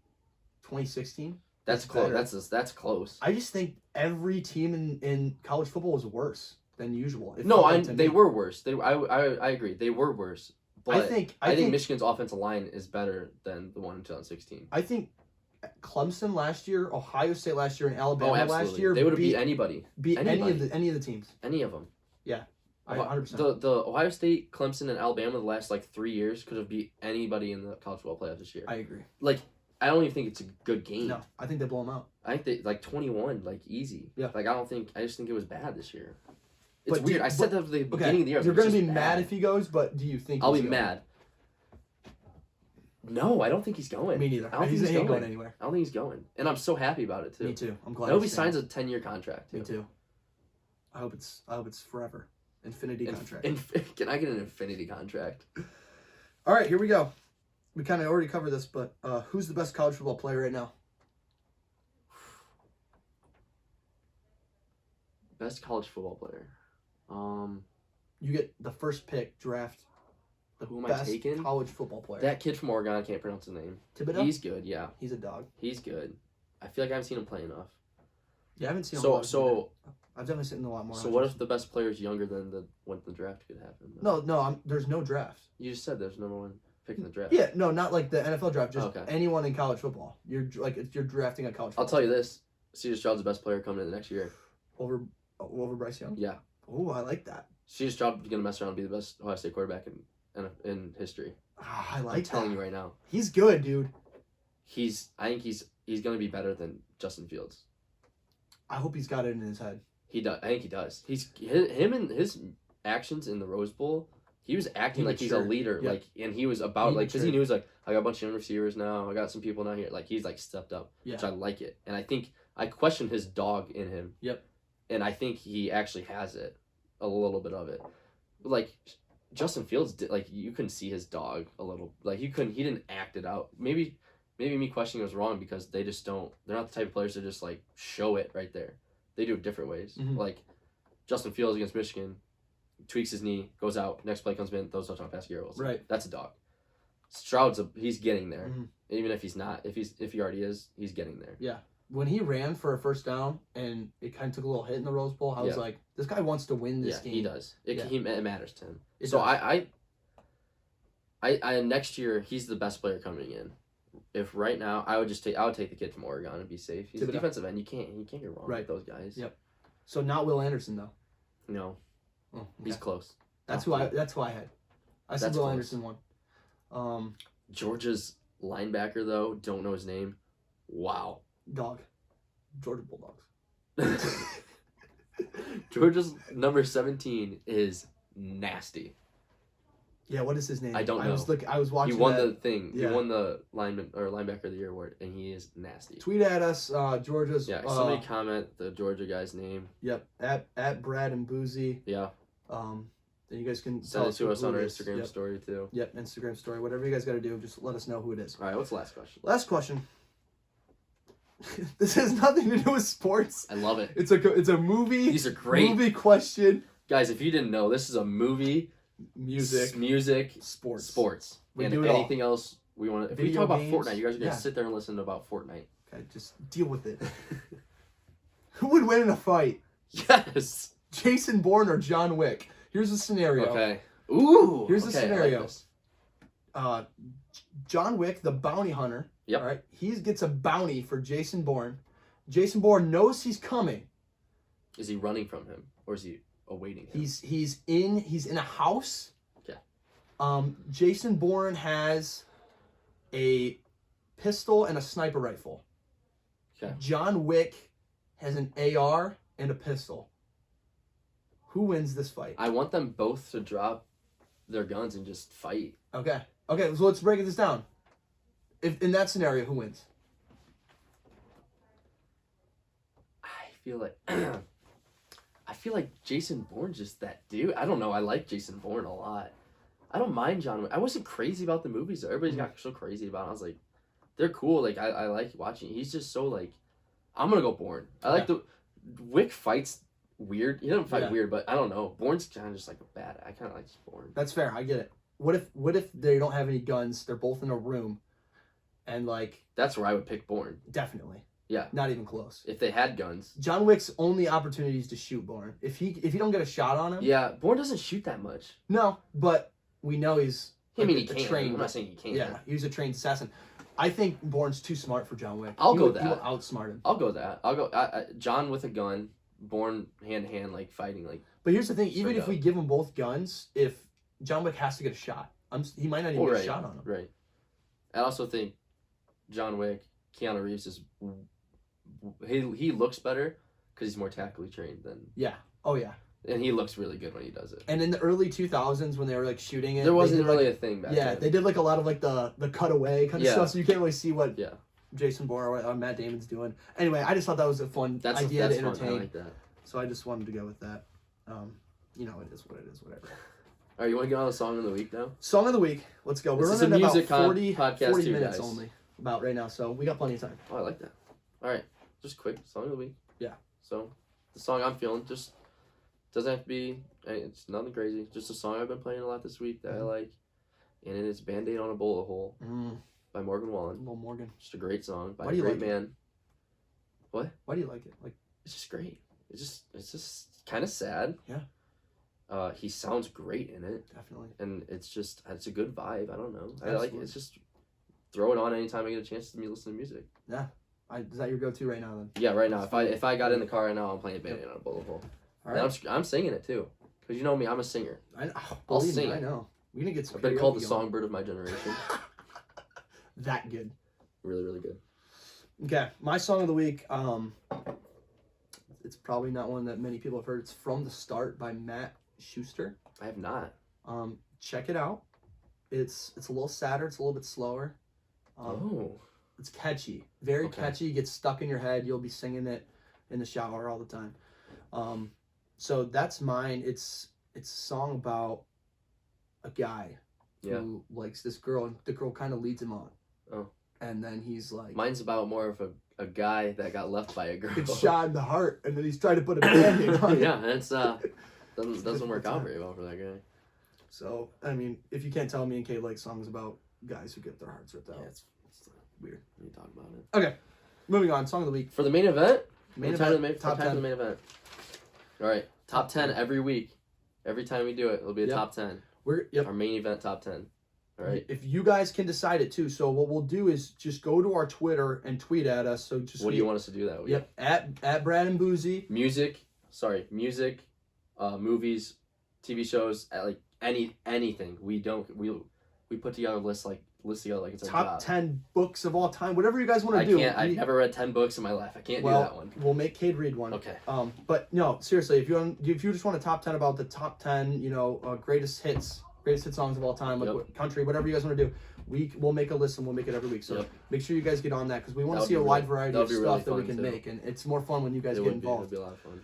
2016. That's close. That's close. I just think every team in college football was worse than usual. They were worse. I agree. They were worse. But I think Michigan's offensive line is better than the one in 2016. I think Clemson last year, Ohio State last year, and Alabama last year. They would have beat anybody. Any of the teams. Any of them. Yeah, 100%. The Ohio State, Clemson, and Alabama the last 3 years could have beat anybody in the college football playoff this year. I agree. I don't even think it's a good game. No, I think they blow them out. I think they 21, easy. Yeah. I just think it was bad this year. It's weird. I said that at the beginning of the year. You're going to be mad if he goes, but do you think I'll be mad? No, I don't think he's going. Me neither. I don't think he's going anywhere. I don't think he's going. And I'm so happy about it, too. Me too. I'm glad. I hope he signs a 10-year contract, too. Me too. I hope it's forever. Infinity contract. Can I get an infinity contract? All right, here we go. We kind of already covered this, but who's the best college football player right now? Best college football player. You get the first pick, draft. Who am I taking? College football player. That kid from Oregon, I can't pronounce his name. Thibodeau? He's good, yeah. He's a dog. He's good. I feel like I haven't seen him play enough. Yeah, I haven't seen him. I've definitely seen a lot more. So what if the best player is younger than when the draft could happen? No, there's no draft. You just said there's number one pick in the draft. Yeah, no, not like the NFL draft. Just Okay. anyone in college football. You're drafting a college. I'll Football tell you this: C.J. Stroud's the best player coming in the next year. over Bryce Young. Yeah. Oh, I like that. C.J. Stroud is gonna mess around and be the best Ohio State quarterback in history. I like I'm telling that. you right now. He's good, dude. I think he's gonna be better than Justin Fields. I hope he's got it in his head. He does. I think he does. Him and his actions in the Rose Bowl. He was acting like he's a leader, Yep. like, and he was about He like because he matured. knew he was like, I got a bunch of young receivers now. I got some people now here. Like he's like stepped up, Yeah. which I like it, and I think I question his dog in him. Yep. And I think he actually has it, a little bit of it, like. Justin Fields did, like, you couldn't see his dog a little, like, he didn't act it out. Maybe me questioning was wrong because they just don't, they're not the type of players to just, like, show it right there. They do it different ways. Mhm. Like, Justin Fields against Michigan, tweaks his knee, goes out, next play comes in, throws touchdown pass, Garrett Wilson. Right. That's a dog. Stroud's he's getting there. Mhm. Even if he's not, if he already is, he's getting there. Yeah. When he ran for a first down and it kind of took a little hit in the Rose Bowl, I was like, this guy wants to win this game. He does. It matters to him. It So does. I next year he's the best player coming in. If right now I would take the kid from Oregon and be safe. He's a Thibodeau. defensive end. You can't get wrong Right. with those guys. Yep. So not Will Anderson though. No, Oh, he's okay. close. That's who I had. I said That's Will close. Anderson won. Georgia's linebacker though, don't know his name. Wow. Dog. Georgia Bulldogs. Georgia's number 17 is nasty. Yeah, what is his name? I don't know. I was watching. He won that. the thing. Yeah. He won the linebacker of the year award, and he is nasty. Tweet at us, Georgia's. Yeah, somebody comment the Georgia guy's name. Yep, at Brad and Boozy. Yeah. Then you guys can Send it to us on our who it is. Instagram Yep. story too. Yep, Instagram story. Whatever you guys got to do, just let us know who it is. All right, what's the last question? Last question. This has nothing to do with sports. I love it. It's a movie. These are great. Movie question. Guys, if you didn't know, this is a movie, music, sports. We and do it all. anything else we want to. If we Video talk about games. Fortnite, you guys are gonna Yeah. sit there and listen about Fortnite. Okay, just deal with it. Who would win in a fight? Yes. Jason Bourne or John Wick? Here's a scenario. Okay. Ooh. Here's the okay, I like scenario. this. John Wick, the bounty hunter. Yep. All right. He gets a bounty for Jason Bourne. Jason Bourne knows he's coming. Is he running from him, or is he awaiting him? He's in a house. Okay. Jason Bourne has a pistol and a sniper rifle. Okay. John Wick has an AR and a pistol. Who wins this fight? I want them both to drop their guns and just fight. Okay. Okay, so let's break this down. If in that scenario, who wins? I feel like Jason Bourne's just that dude. I don't know. I like Jason Bourne a lot. I don't mind John Wick. I wasn't crazy about the movies. Everybody's got so crazy about it. I was like, they're cool. Like I like watching. He's just so like, I'm gonna go Bourne. I like the Wick fights weird. He doesn't fight weird, but I don't know. Bourne's kind of just like a bad. I kind of like Bourne. That's fair. I get it. What if they don't have any guns? They're both in a room, and like That's where I would pick Bourne. definitely. Yeah. Not even close. If they had guns. John Wick's only opportunity is to shoot Bourne. If you don't get a shot on him. Yeah, Bourne doesn't shoot that much. No, but we know he's. I mean, like, he can. trained. I'm not saying he can't. Yeah, he's a trained assassin. I think Bourne's too smart for John Wick. I'll He go will- that. He will outsmart him. I'll go that. I'll go John with a gun, Bourne hand to hand, like fighting, like. But here's the thing: even Straight if up. we give them both guns, if John Wick has to get a shot, he might not even get a shot on him. Right. I also think John Wick, Keanu Reeves is he looks better because he's more tactically trained than. Yeah. Oh yeah. And he looks really good when he does it. And in the early 2000s, when they were like shooting it, There wasn't they did, really like, a thing back yeah, then. they did like a lot of like the cutaway kind of Yeah. stuff, so you can't really see what Yeah. Jason Bourne or Matt Damon's doing. Anyway, I just thought that was a fun idea to fun. entertain, I like that. so I just wanted to go with that. It is what it is, whatever. All right, you want to get on the song of the week now? Song of the week. Let's go. We're This is running a about music 40 podcast too, minutes guys. only about right now, so we got plenty of time. Oh, I like that. All right, just quick song of the week. Yeah. So, the song I'm feeling just doesn't have to be. It's nothing crazy. Just a song I've been playing a lot this week that I like, and it is "Band-Aid on a Bullet Hole" by Morgan Wallen. Little Morgan. Just a great song by Why a do you great like it? man. What? Why do you like it? Like, It's just great. It's just kind of sad. Yeah. He sounds great in it, Definitely. and it's a good vibe. I don't know. I like Absolutely. it. It's just throw it on anytime I get a chance to listen to music. Is that your go-to right now then? Yeah, right now. If I got in the car right now, I'm playing Bandit on a bullet hole. All And right. I'm singing it too, because you know me, I'm a singer. I'll Believe me, sing I it. know. We're gonna get some. I've been called the karaoke songbird of my generation. going. That good. Really, really good. Okay, my song of the week. It's probably not one that many people have heard. It's "From the Start" by Matt Schuster. I have not. Check it out. It's a little sadder. It's a little bit slower. It's catchy, very catchy. Gets stuck in your head. You'll be singing it in the shower all the time. So that's mine. It's a song about a guy who likes this girl, and the girl kind of leads him on. Oh. And then he's like, Mine's about more of a guy that got left by a girl. gets shot in the heart, and then he's trying to put a band-aid on it. Yeah, that's doesn't work out very well for that guy. So I mean, if you can't tell, me and Kate like songs about guys who get their hearts ripped out. Yeah, it's Weird. When you talk about it. Okay, moving on. Song of the week. For the main event. Main Time event. Top to 10. the main event. All right, top 10 every week. Every time we do it, it'll be a top 10. Our main event top 10. All right. If you guys can decide it too, so what we'll do is just go to our Twitter and tweet at us. So just what do you want us to do that week? Yep, at Brad and Boosy. Music, movies, TV shows, like anything. We put together lists together like it's our top job. 10 books of all time. Whatever you guys want to do. I've never read 10 books in my life. I can't do that one. We'll make Cade read one. Okay. But no, seriously, if you just want a top 10 about the top 10, greatest hit songs of all time, like country, whatever you guys want to do, we'll make a list and we'll make it every week. So make sure you guys get on that, because we want to see a wide variety of stuff that we can make, and it's more fun when you guys get involved. It would be a lot of fun.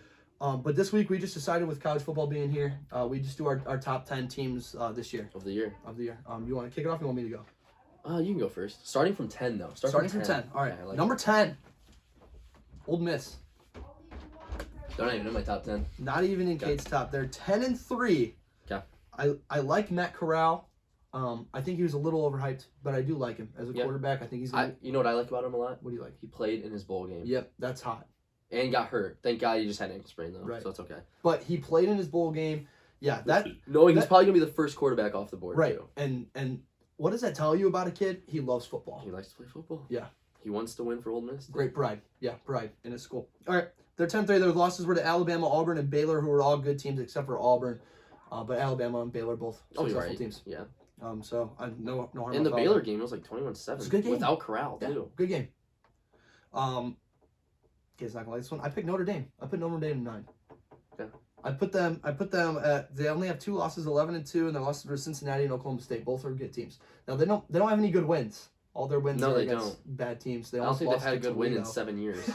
But this week we just decided, with college football being here, we just do our top 10 teams this year. Of the year. You want to kick it off, or you want me to go? You can go first. Starting from 10 though. Starting from 10. All right. Yeah, Number 10. Old Miss. They're not even in my top 10. Not even in Kate's top. They're 10-3. Okay. I like Matt Corral. I think he was a little overhyped, but I do like him as a quarterback. I think he's. You know what I like about him a lot? What do you like? He played in his bowl game. Yep, that's hot. And got hurt. Thank God he just had an ankle sprain though, right. So it's okay. But he played in his bowl game. Yeah, knowing he's probably gonna be the first quarterback off the board. Right. Too. And what does that tell you about a kid? He loves football. He likes to play football. Yeah. He wants to win for Ole Miss. Great pride. Yeah, pride in his school. All right. They're 10-3. Their losses were to Alabama, Auburn, and Baylor, who were all good teams except for Auburn. But Alabama and Baylor both successful teams. Yeah. So no harm. In the Baylor game, it was like 21-7. It's a good game. Without Corral too. Good game. Okay, it's not gonna like this one. I picked Notre Dame. I put Notre Dame 9. Okay. I put them at. They only have 2 losses, 11-2, and their losses were Cincinnati and Oklahoma State. Both are good teams. Now they don't have any good wins. All their wins are against bad teams. I don't think they've had a good win in 7 years.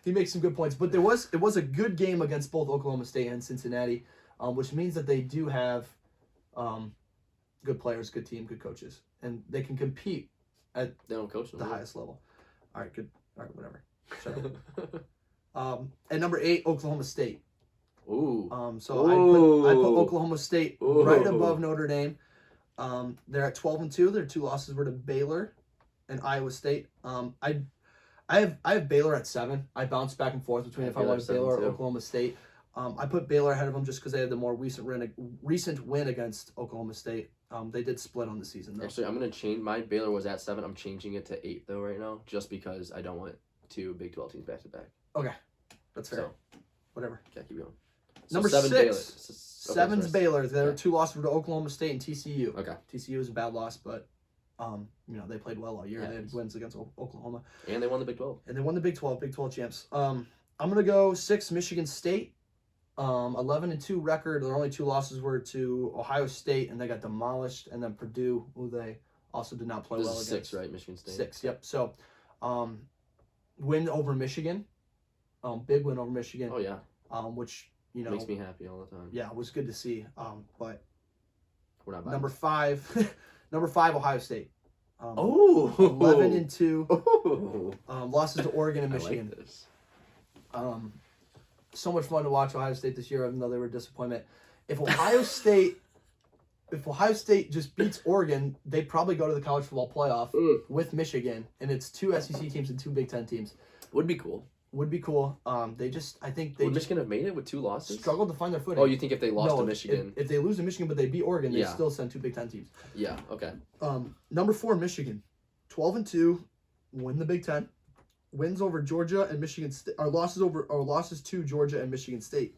He makes some good points, but it was a good game against both Oklahoma State and Cincinnati, which means that they do have good players, good team, good coaches, and they can compete at the highest level. All right, good. All right, whatever. Shut up. At number 8, Oklahoma State. Ooh. So I put Oklahoma State right above Notre Dame. They're at 12-2. Their 2 losses were to Baylor and Iowa State. I have Baylor at 7. I bounce back and forth between if I want Baylor or Oklahoma State. I put Baylor ahead of them just because they had the more recent win against Oklahoma State. They did split on the season though. Actually, I'm gonna change. My Baylor was at 7. I'm changing it to 8 though right now, just because I don't want 2 Big 12 teams back to back. Okay, that's fair. So, whatever. Okay, keep going. So number 6. Baylor. 7's Baylor. There were 2 losses to Oklahoma State and TCU. Okay. TCU was a bad loss, but they played well all year. Yeah, they had wins against Oklahoma. And they won the Big 12. And they won the Big 12 champs. I'm gonna go 6, Michigan State. 11-2 record. Their only 2 losses were to Ohio State, and they got demolished. And then Purdue, who they also did not play well against. 6, right? Michigan State. 6. Yep. So, win over Michigan. Big win over Michigan. Oh yeah. Which makes me happy all the time. Yeah, it was good to see. But we're not number 5, Ohio State. 11-2. Losses to Oregon and Michigan. I like this. So much fun to watch Ohio State this year, even though they were a disappointment. If Ohio State just beats Oregon, they probably go to the college football playoff with Michigan, and it's 2 SEC teams and 2 Big Ten teams. Would be cool. Would be cool. I think they Would just Michigan have made it with 2 losses? struggled to find their footing. Oh, you think if they lost to Michigan? If they lose to Michigan, but they beat Oregon, they Yeah. still send 2 Big Ten teams. Yeah. Okay. Number 4, Michigan, 12-2, win the Big Ten, wins over Georgia and Michigan State. Our losses to Georgia and Michigan State,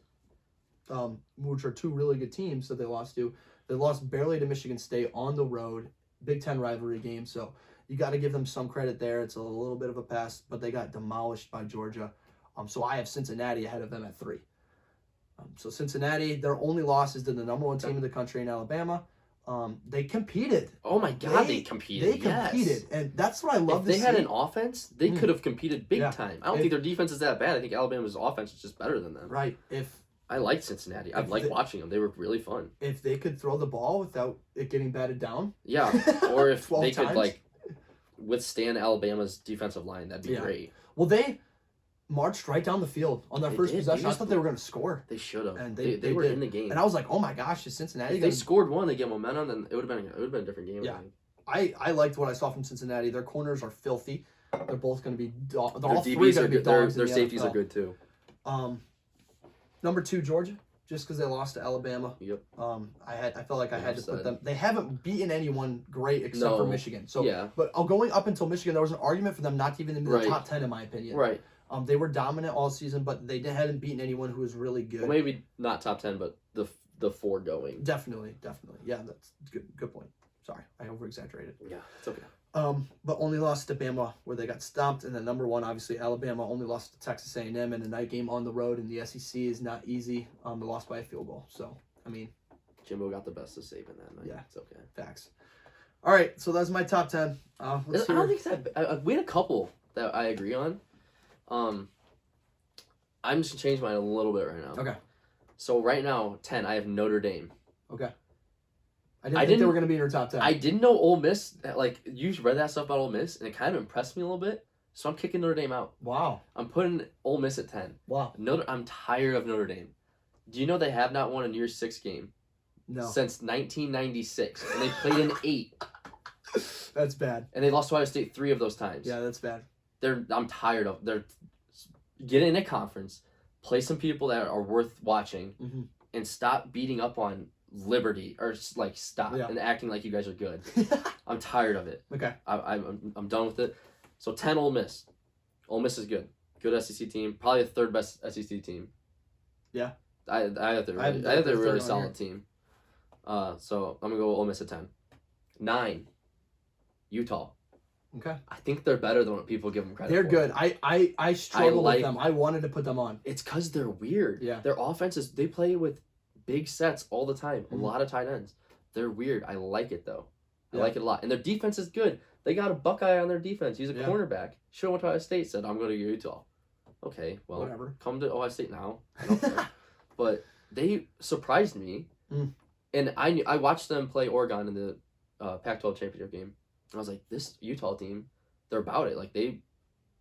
which are 2 really good teams that they lost to. They lost barely to Michigan State on the road, Big Ten rivalry game. So you got to give them some credit there. It's a little bit of a pass, but they got demolished by Georgia. So I have Cincinnati ahead of them at 3. So Cincinnati, their only loss is to the number 1 team in the country in Alabama. They competed. Oh my God, they competed. They competed, and that's what I love. If they had an offense, they Mm. could have competed big Yeah. time. I don't think their defense is that bad. I think Alabama's offense is just better than them. Right. I liked Cincinnati. I liked watching them. They were really fun. If they could throw the ball without it getting batted down. Yeah, or if 12 they could times. like withstand Alabama's defensive line, that'd be Yeah. great. Well, they marched right down the field on their They first did. possession. They I just- thought they were going to score, They should have. and They they were did. in the game. And I was like, "Oh my gosh, is Cincinnati?" If they scored one, they get momentum, then it would have been a different game. Yeah. I think. I liked what I saw from Cincinnati. Their corners are filthy. They're both going to be. They're all Their 3 DBs going are to be good. Their dogs. in the safeties NFL. are good too. Number 2, Georgia, just because they lost to Alabama. Yep. I felt like I had to Enough put said. them. They haven't beaten anyone great except for No. Michigan. So, Yeah. but going up until Michigan, there was an argument for them not to even in the Right. top 10, in my opinion. Right. They were dominant all season, but they hadn't beaten anyone who was really good. Well, maybe not top 10, but the 4 going. Definitely. Yeah, that's good point. Sorry, I over exaggerated. Yeah, it's okay. But only lost to Bama where they got stomped, and then number 1, obviously Alabama only lost to Texas A&M in a night game on the road, and the SEC is not easy. They lost by a field goal. So I mean, Jimbo got the best of Saban that night. Yeah. It's okay. facts. All right, so that's my top 10. I Let's don't hear. think it's that. We had a couple that I agree on. I'm just gonna change mine a little bit right now. Okay. So right now, 10. I have Notre Dame. Okay. I I didn't think they didn't- were going to be in your top 10. I didn't know Ole Miss. Like you read that stuff about Ole Miss, and it kind of impressed me a little bit. So I'm kicking Notre Dame out. Wow. I'm putting Ole Miss at 10. Wow. I'm tired of Notre Dame. Do you know they have not won a Year 6 game No. since 1996, and they played in 8, That's bad. and they lost to Ohio State 3 of those times. Yeah, that's bad. I'm tired of. Get in a conference, play some people that are worth watching, Mm-hmm. and stop beating up on Liberty or like stop Yeah. and acting like you guys are good. I'm tired of it. Okay. I'm done with it. So 10 Ole Miss. Ole Miss is good. Good SEC team. Probably the 3rd best SEC team. Yeah. I think they're I really, have I think they're a the really third on solid team. So I'm gonna go with Ole Miss at 10. 9. Utah. Okay. I think they're better than what people give them credit They're for. good. I struggle like- with them. I wanted to put them on. It's because they're weird. Yeah. Their offenses, they play with big sets all the time. Mhm. A lot of tight ends. They're weird. I like it, though. I Yeah. like it a lot. And their defense is good. They got a Buckeye on their defense. He's a Yeah. cornerback. Should have went to Ohio State, said, I'm going to Utah. Okay, well, Whatever. come to Ohio State now. I don't care. But they surprised me. Mm. And I watched them play Oregon in the Pac-12 championship game. And I was like, this Utah team, they're about it. Like,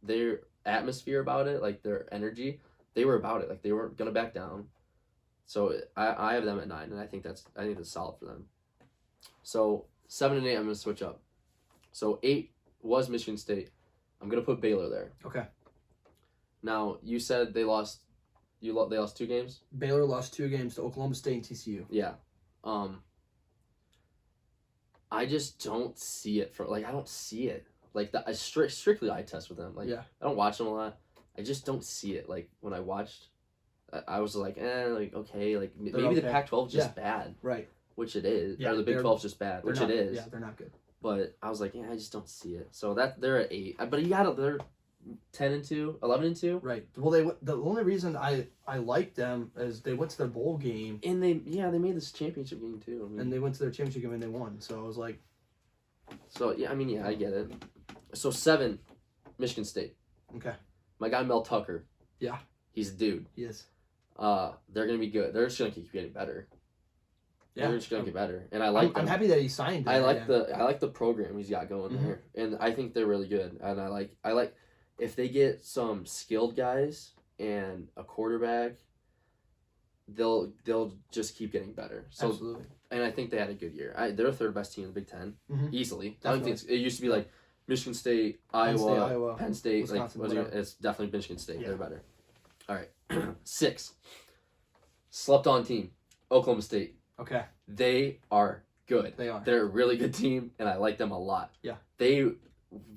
their atmosphere about it, like, their energy, they were about it. Like, they weren't going to back down. So I have them at 9, and I think that's solid for them. So 7 and 8, I'm going to switch up. So 8 was Michigan State. I'm going to put Baylor there. Okay. Now, you said they lost 2 games? Baylor lost 2 games to Oklahoma State and TCU. Yeah. I just don't see it I don't see it. Like, I strictly eye test with them. Like, Yeah. I don't watch them a lot. I just don't see it. Like, when I watched, I was like, like, okay. Like, maybe the okay. Pac-12 is just bad, Right. which it is. Yeah, Or the Big they're- 12 is just bad, They're which not, it is. Yeah, they're not good. But I was like, I just don't see it. So they're at 8. But they're 10-2, 11-2. Right. Well, the only reason I like them is they went to their bowl game And they made this championship game too. I mean, and they went to their championship game and they won. So I was like, so I get it. So 7, Michigan State. okay, My guy Mel Tucker. Yeah. He's a dude. yes, They're gonna be good. They're just gonna keep getting better. yeah. They're just gonna get better. And I like I'm them. happy that he signed. I like yeah. the program he's got going Mhm. there, and I think they're really good. And I like if they get some skilled guys and a quarterback, they'll just keep getting better. So Absolutely. and I think they had a good year. They're the 3rd best team in the Big Ten, Mhm. easily. I don't think it used to be like Michigan State, Penn State, Iowa, Iowa, Penn State. Wisconsin, Like, whatever. it's definitely Michigan State. Yeah. They're better. All right. 6. Slept on team. Oklahoma State. Okay. They are good. They are. They're a really good team, and I like them a lot. Yeah. They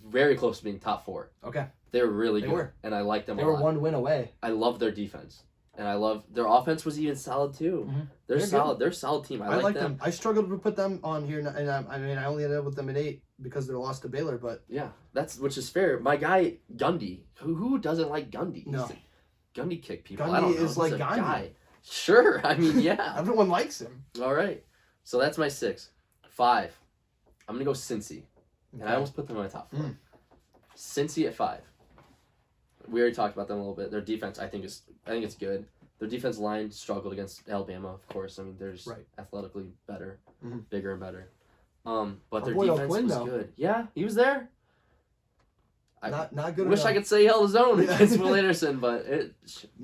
very close to being top 4. Okay. They're really They good, were. and I like them They a were lot. one win away. I love their defense, and I love their offense was even solid too. Mm-hmm. They're They're solid. good. They're a solid team. I like them. I struggled to put them on here, and I only ended up with them at 8 because they lost to Baylor. But Yeah, which is fair. My guy Gundy, who doesn't like Gundy? No. Gundy kick people. Gundy I don't know. is like He's a Gandhi. guy. Sure. I mean, yeah. everyone likes him. All right. So that's my 6. 5. I'm gonna go Cincy, and I Okay. almost put them in my top 4. Mm. Cincy at 5. We already talked about them a little bit. Their defense, I think it's good. Their defense line struggled against Alabama, of course. I mean, they're just Right. athletically better, Mhm. bigger and better. But their boy defense O'Quinn, was though. good. Yeah, he was there. I Not good. wish I enough. could say he held his own Yeah. against Will Anderson, but it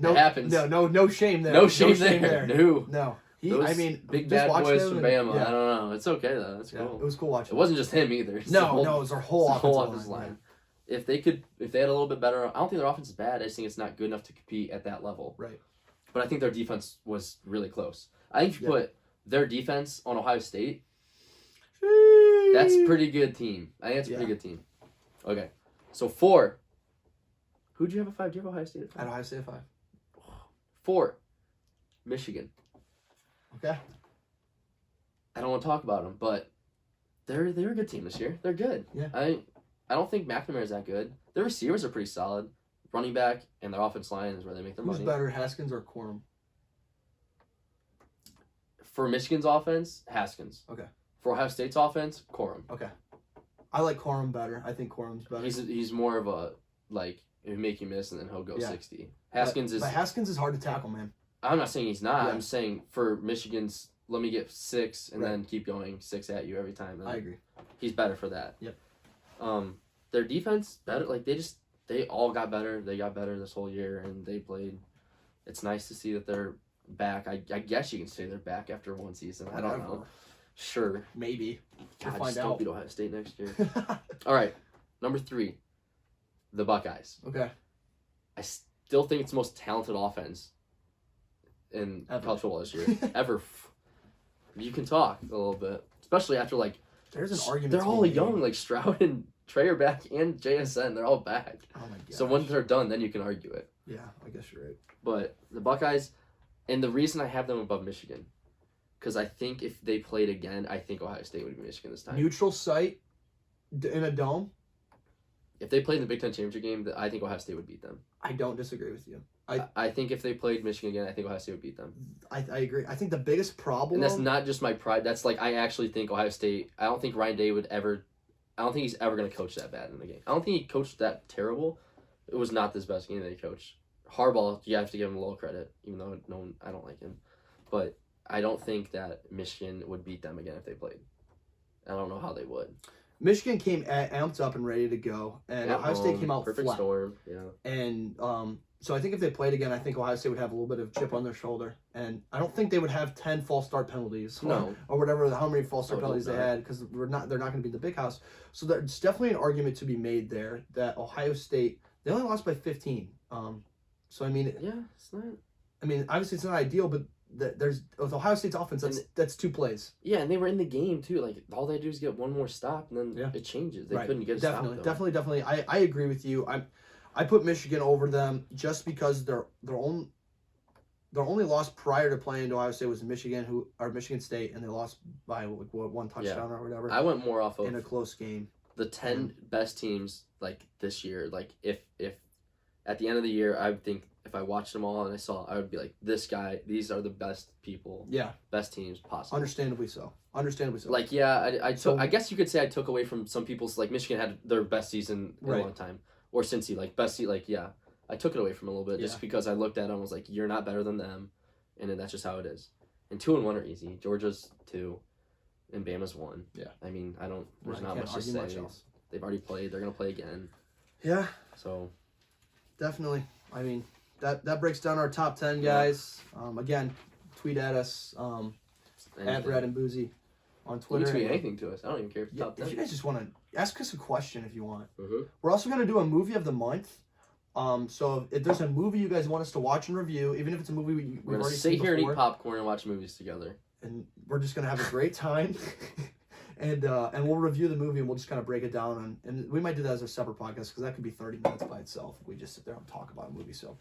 happens. No shame there. No shame there. No. No. Those I mean, big just bad watching boys him from and- Bama. yeah. I don't know. It's okay though. It's Yeah, cool. it was cool watching. It wasn't just him either. It's the No, whole- it was their whole it's the whole offensive offensive line. line. If they had a little bit better, I don't think their offense is bad. I just think it's not good enough to compete at that level. Right. But I think their defense was really close. I think if you Yeah. put their defense on Ohio State, Yeah. that's a pretty good team. I think that's a pretty Yeah. good team. Okay. So 4. Who'd you have at 5? Do you have Ohio State at 5? At Ohio State 5. 4. Michigan. Okay. I don't want to talk about them, but they're a good team this year. They're good. Yeah. I don't think McNamara is that good. Their receivers are pretty solid. Running back and their offense line is where they make their Who's money. better, Haskins or Corum? For Michigan's offense, Haskins. Okay. For Ohio State's offense, Corum. Okay. I like Corum better. I think Corum's better. He's more of a he'll make you miss and then he'll go Yeah. 60. Haskins but Haskins is hard to tackle, man. I'm not saying he's not. Yeah. I'm saying for Michigan's, let me get 6 and Right. then keep going 6 at you every time. And I agree. he's better for that. Yep. Their defense better. Like they all got better. They got better this whole year and they played. It's nice to see that they're back. I guess you can say they're back after one season. I don't know. Whatever. Sure. Maybe. We'll God, find just don't out. beat Ohio State next year. All right, number 3, the Buckeyes. Okay. I still think it's the most talented offense in Ever. college football this year ever. You can talk a little bit, especially after There's an argument. they're to be all made. young. Like Stroud and Trey are back, and JSN. They're all back. Oh my god. So when they're done, then you can argue it. Yeah, I guess you're right. But the Buckeyes, and the reason I have them above Michigan, because I think if they played again, I think Ohio State would be Michigan this time. Neutral site in a dome. If they played in the Big Ten championship game, I think Ohio State would beat them. I don't disagree with you. I think if they played Michigan again, I think Ohio State would beat them. I agree. I think the biggest problem. And that's not just my pride. That's I actually think Ohio State. I don't think Ryan Day would ever. I don't think he's ever going to coach that bad in the game. I don't think he coached that terrible. It was not his best game that he coached. Harbaugh, you have to give him a little credit, even though I don't like him. But I don't think that Michigan would beat them again if they played. I don't know how they would. Michigan came amped up and ready to go, and Ohio State came out perfect flat. storm. Yeah. And so I think if they played again, I think Ohio State would have a little bit of chip on their shoulder, and I don't think they would have 10 false start penalties, No. or whatever, how many false start I would penalties hope they not. had, because they're not going to be in the big house. So there's definitely an argument to be made there that Ohio State, they only lost by 15. So I mean, Yeah, it's not. I mean, obviously it's not ideal, but there's with Ohio State's offense, that's 2 plays. Yeah, and they were in the game too. Like all they do is get one more stop, and then Yeah. it changes. They Right. couldn't get a Definitely, stop. though. definitely. I agree with you. I put Michigan over them just because their only loss prior to playing to Ohio State was Michigan Michigan State, and they lost by one touchdown or whatever I went more off of in a close game. the 10 best teams this year. Like if at the end of the year, I would think if I watched them all and I would be like, these are the best people, Yeah, best teams possible. understandably so. Like yeah, I So- guess you could say I took away from some people's Michigan had their best season in Right. a long time, or Cincy I took it away from a little bit just Yeah. because I looked at them and was like, you're not better than them, and then that's just how it is. And 2 and 1 are easy. Georgia's 2, and Bama's 1. Yeah. I mean there's Right, not can't much to argue say. much else. They've already played. They're gonna play again. Yeah, So definitely. I mean, that breaks down our top 10 guys. Again, tweet at us at anything. Brad and Boosy. on You Twitter. can tweet anything to us. I don't even care if it's Yeah, top 10. if you guys just want to ask us a question if you want. Mm-hmm. We're also going to do a movie of the month. So if there's a movie you guys want us to watch and review, even if it's a movie we've We're gonna already sit seen here before, and eat popcorn and watch movies together. and we're just going to have a great time. And we'll review the movie and we'll just kind of break it down. And we might do that as a separate podcast because that could be 30 minutes by itself if we just sit there and talk about a movie. So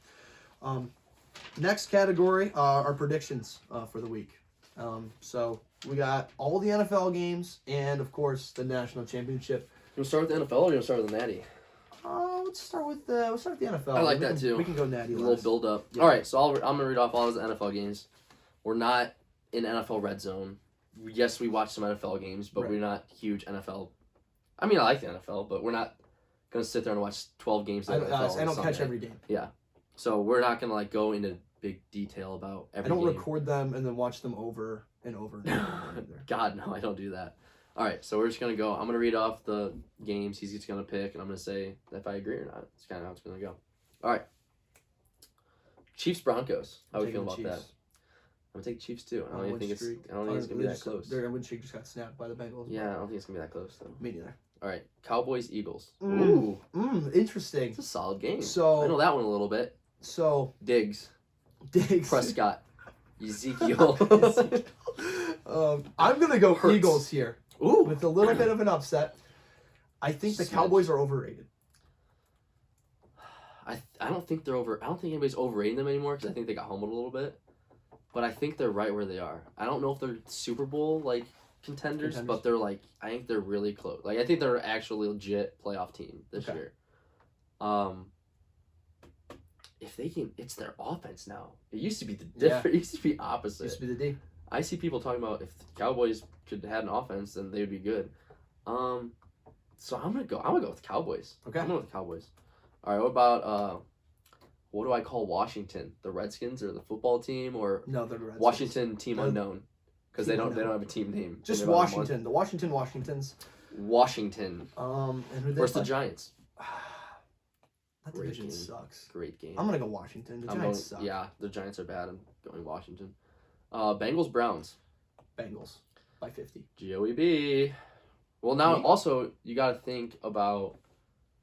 next category, our predictions for the week. So we got all the NFL games and, of course, the national championship. You want to start with the NFL or you want to start with the Natty? Let's start with the NFL. I like that too. We can go natty. A little build up. Yeah. All right, so I'm gonna read off all of the NFL games. We're not in NFL red zone. Yes, we watch some NFL games, but we're not huge NFL. I mean, I like the NFL, but we're not gonna sit there and watch 12 games. I don't catch every game. Yeah, so we're not gonna like go into big detail about every. I don't game. record them and then watch them over and over and over. God, no, I don't do that. All right, so we're just gonna go. I'm gonna read off the games he's just gonna pick, and I'm gonna say if I agree or not. It's kind of how it's gonna go. All right. Chiefs Broncos. How do we feel about that? I'm gonna take Chiefs too. I don't even think it's gonna be that close. Their win streak just got snapped by the Bengals. Yeah, I don't think it's gonna be that close though. Me neither. All right, Cowboys Eagles. Interesting. It's a solid game. So I know that one a little bit. So Diggs, Diggs, Prescott, Ezekiel. I'm gonna go Hurts. Eagles here. Ooh, With a little bit of an upset. I think the Cowboys are overrated. I don't think they're over. I don't think anybody's overrating them anymore because I think they got humbled a little bit. But I think they're right where they are. I don't know if they're Super Bowl like contenders, but they're like I think they're really close. Like I think they're actually legit playoff team this year. If they can, it's their offense now. It used to be the different. It used to be opposite. It used to be the D. I see people talking about if the Cowboys could have an offense, then they would be good. So I'm gonna go with the Cowboys. Okay. I'm going with the Cowboys. All right. What about what do I call Washington? The Redskins or the football team or no, the Redskins. Washington team unknown because they don't have a team name. Just Washington. The Washingtons. Washington. And who they Where's play? the Giants? That Great division game. sucks. Great game. I'm gonna go Washington. The Giants suck. Yeah, the Giants are bad. I'm going Washington. Bengals Browns. Bengals by 50. GOEB. Well, now also you got to think about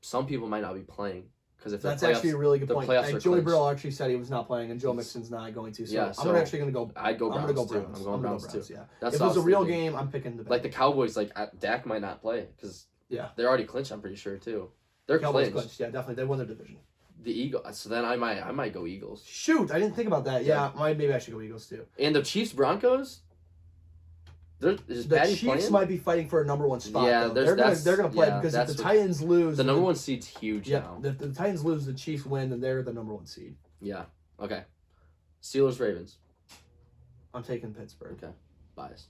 some people might not be playing because if that's actually a really good point. And Joey Burrow actually said he was not playing, and Joe Mixon's not going to. So yeah, I'm actually gonna go. I'd go Browns. I'm gonna go Browns. I'm going Browns too. Yeah. That's if it was a real game, I'm picking the Bengals. Like the Cowboys, like Dak might not play because they're already clinched. I'm pretty sure too. They're Cowboys clinched. Yeah, definitely. They won their division. The Eagles. So then I might go Eagles. Shoot, I didn't think about that. Yeah, maybe I should go Eagles too. And the Chiefs Broncos. The Chiefs playing? might be fighting for a number one spot. Yeah, they're gonna play because if the Titans lose, the number one seed's huge now. If the Titans lose, the Chiefs win, then they're the number one seed. Yeah. Okay. Steelers Ravens. I'm taking Pittsburgh. Okay. Bias.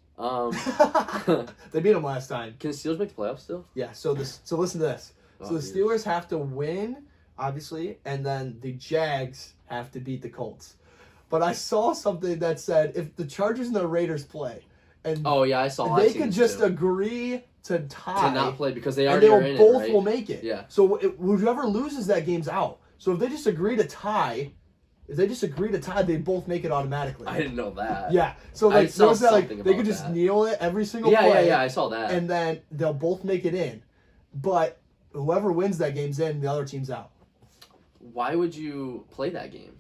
They beat them last time. Can the Steelers make the playoffs still? Yeah. So listen to this. So the Steelers have to win, obviously, and then the Jags have to beat the Colts. But I saw something that said if the Chargers and the Raiders play, and I saw. They could just agree to tie to not play because they and already they are in both it, right? will make it. Yeah. So whoever loses that game's out. So if they just agree to tie, they both make it automatically. I didn't know that. Yeah. So like, saw that, like something they could about just that. kneel it every single play. Yeah, I saw that. And then they'll both make it in, but whoever wins that game's in. The other team's out. Why would you play that game?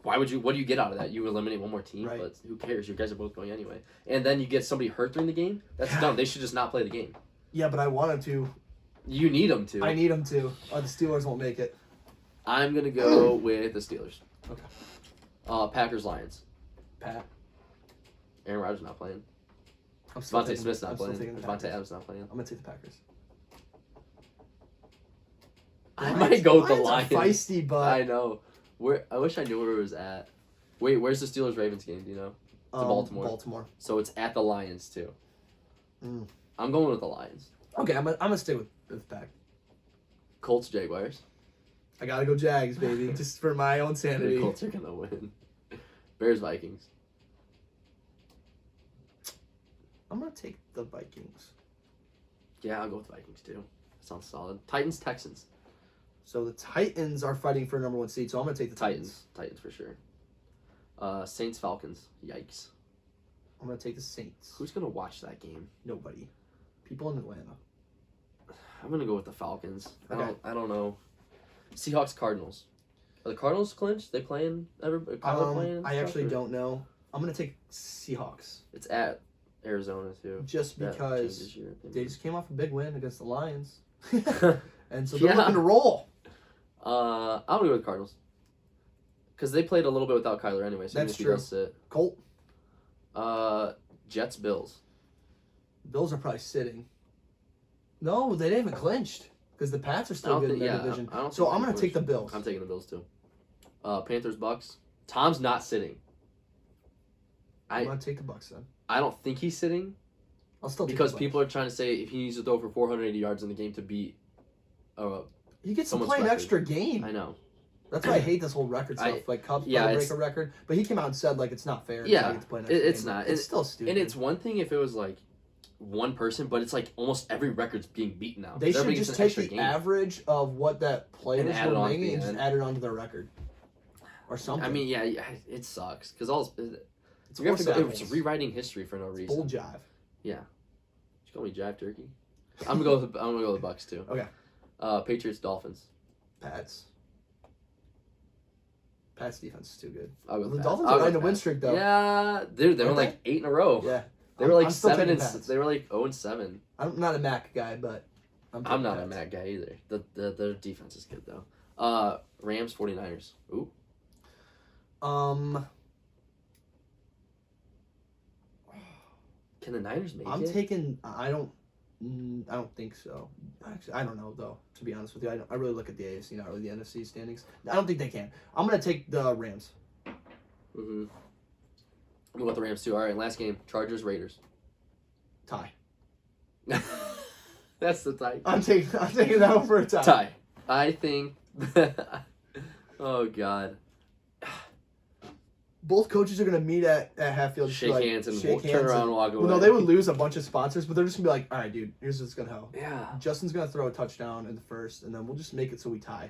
What do you get out of that? You eliminate one more team, right. But who cares? You guys are both going anyway. And then you get somebody hurt during the game? That's dumb. They should just not play the game. Yeah, but I want them to. You need them to. I need them to. Or the Steelers won't make it. I'm going to go with the Steelers. Okay. Packers Lions. Pat. Aaron Rodgers not playing. Devontae Smith's not playing. Devontae Adams not playing. I'm going to take the Packers. I might go with the Lions. Feisty, but I know. I wish I knew where it was at. Wait, where's the Steelers Ravens game? Do you know? It's in Baltimore. Baltimore. So it's at the Lions too. I'm going with the Lions. Okay, I'm gonna stay with the Pack. Colts Jaguars. I gotta go Jags, baby, just for my own sanity. The Colts are gonna win. Bears Vikings. I'm gonna take the Vikings. Yeah, I'll go with the Vikings too. That sounds solid. Titans Texans. So the Titans are fighting for a number one seed, so I'm gonna take the Titans. Titans for sure. Saints Falcons. Yikes. I'm gonna take the Saints. Who's gonna watch that game? Nobody. People in Atlanta. I'm gonna go with the Falcons. Okay. I don't know. Seahawks Cardinals. Are the Cardinals clinched? They playing? Kyler playing? I actually don't know. I'm gonna take Seahawks. It's at Arizona too. Just That because changes your they opinion. just came off a big win against the Lions, I'm and so they're Yeah. looking to roll. gonna go with Cardinals. Because they played a little bit without Kyler anyway, so That's even if he true. does sit. Colt. Jets Bills. Bills are probably sitting. No, they didn't even clinched because the Pats are still good in their division. I don't So think I'm they gonna take the clinched. Bills. I'm taking the Bills too. Panthers Bucks. Tom's not sitting. I'm gonna take the Bucks then. I don't think he's sitting I'll still take because the Bucks. people are trying to say if he needs to throw for 480 yards in the game to beat. He gets to someone's play an record. extra game. I know. That's why I hate this whole record stuff. Like Cubs yeah, break a record, but he came out and said like it's not fair. Yeah, he gets to play an extra it's game. not. It's still stupid. And it's one thing if it was like one person, but it's like almost every record's being beaten now. They should Everybody just gets take an the extra game. average of what that players add it were on to making the and just end. add it onto their record, or something. I mean, yeah, it sucks because all it's we have to go, horse it's rewriting history for no reason. bull jive. Yeah, you call me Jive Turkey. I'm gonna go with the Bucks too. Okay. Patriots Dolphins. Pats defense is too good. I'll go The with Pats. Dolphins I'll are go riding a with win Pats. streak though. Yeah, dude, they were Aren't like 8 in a row. Yeah. They were like I'm still 7 taking and Pats. they were like 0-7. I'm not a Mac guy, but I'm taking not a Pats. Matt guy either. Their defense is good though. Rams 49ers. Ooh. Can the Niners make I'm it? taking. I don't think so. Actually, I don't know though. To be honest with you, I really look at the AFC, not really the NFC standings. I don't think they can. I'm gonna take the Rams. Mm-hmm. I'm going with the Rams too. All right, last game. Chargers Raiders. Tie. That's the tie. I'm taking that one for a tie. Tie. I think. Oh God. Both coaches are gonna meet at Hatfield. Shake like, hands and shake turn hands around and walk away. Well, no, they would lose a bunch of sponsors, but they're just gonna be like, all right, dude, here's what's gonna help. Yeah. Justin's gonna throw a touchdown in the first, and then we'll just make it so we tie.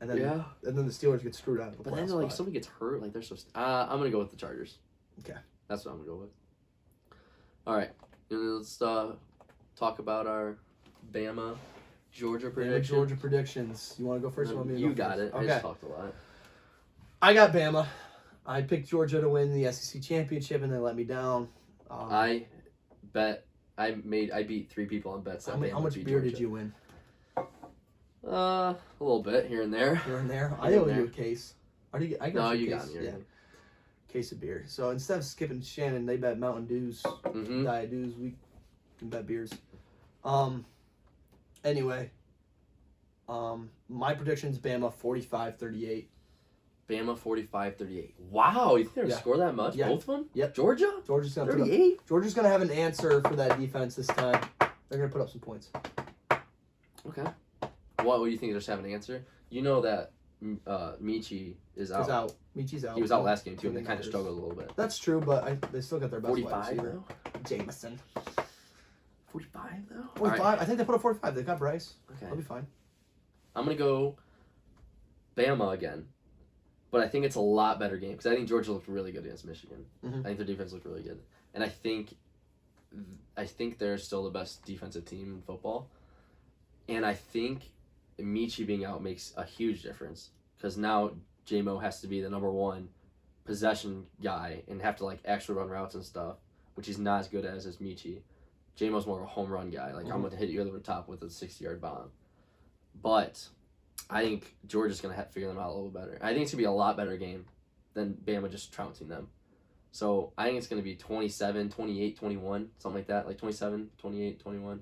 And then Yeah. and then the Steelers get screwed out of the But playoff then like spot. somebody gets hurt, like they're so. I'm gonna go with the Chargers. Okay. That's what I'm gonna go with. All right, let's talk about our Bama Georgia prediction. Georgia predictions. You want to go first? Or you want me to You go got first? it. I Okay. just talked a lot. I got Bama. I picked Georgia to win the SEC championship, and they let me down. I beat 3 people on bets. How much beer did you win? A little bit here and there. Here and there. I Here and owe there. you a case. I got No, you you a got case. me. Yeah, case of beer. So instead of skipping Shannon, they bet Mountain Dews, Mm-hmm. Diet Dews. We can bet beers. Anyway. My prediction's Bama 45-38. Bama 45-38. Wow, you think they're gonna Yeah. score that much? Yeah. Both of them? Yep. Georgia? Georgia's gonna 38? Georgia's gonna have an answer for that defense this time. They're gonna put up some points. Okay. What do you think? Just have an answer? You know that Michi is out. He's out. Michi's out. He was out last game too, and they Doing kind of numbers. struggled a little bit. That's true, but they still got their best wide 45 receiver, though? Jameson. 45 though? 45. All right. I think they put up 45. They got Bryce. Okay. They'll be fine. I'm going to go Bama again. But I think it's a lot better game because I think Georgia looked really good against Michigan. Mhm. I think their defense looked really good. And I think they're still the best defensive team in football. And I think Michi being out makes a huge difference because now J-Mo has to be the number 1 possession guy and have to like actually run routes and stuff, which he's not as good as Michi. J-Mo's more of a home run guy. Like, I'm going to hit you over the top with a 60-yard bomb. But I think Georgia's going to have to figure them out a little better. I think it's going to be a lot better game than Bama just trouncing them. So I think it's going to be 27, 28, 21, something like that. Like 27, 28, 21.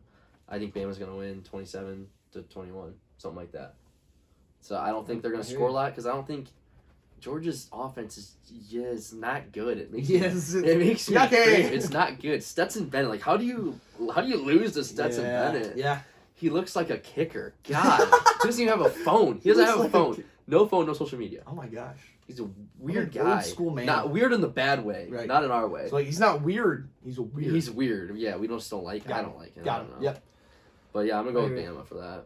I think Bama's going to win 27 to 21, something like that. So I don't think they're going to score a lot because I don't think Georgia's offense is not good. It makes it makes me cringe. It's not good. Stetson Bennett, like how do you lose to Stetson Bennett? Yeah. He looks like a kicker. God, he doesn't even have a phone. He doesn't have a phone. No phone, no social media. Oh my gosh. He's a weird Old guy. school man. Not weird in the bad way. Right. Not in our way. So like he's not weird. He's a weird. He's weird. Yeah, we just don't like him. Got I it. don't like him. I Got don't him. know. Yep. But yeah, I'm gonna go with Maybe. Bama for that.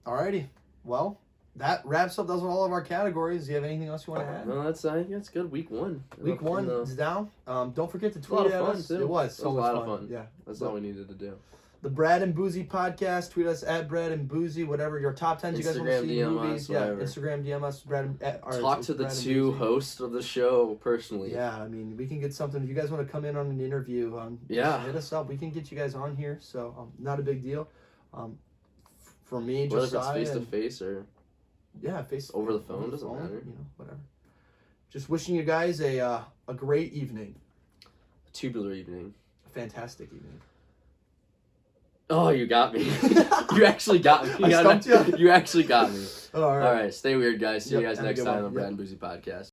Alrighty. Well, that wraps up. Those are all of our categories. Do you have anything else you want to add? No, I think that's good. Week 1. Week 1 is down. Don't forget to a lot tweet of at fun, us. too. It was so a much lot of fun. Yeah, That's all we needed to do. the Brad and Boosy podcast. Tweet us at Brad and Boosy. Whatever your top 10s you guys want to Instagram see. DM Movies. us, Yeah, whatever. Instagram DM us. Talk to the Brad and 2 Boosy. hosts of the show personally. Yeah, I mean, we can get something. If you guys want to come in on an interview, Yeah. just hit us up. We can get you guys on here. So not a big deal. For me, Whether just if it's face to face or face over the phone, doesn't matter. You know, whatever. Just wishing you guys a great evening, a tubular evening. a fantastic evening. Oh, you got me. You actually got me. I stumped you. You actually got me. All right. All right. Stay weird, guys. See you Yep, guys have a next good time one. on Yep. Brad and Boosy Podcast.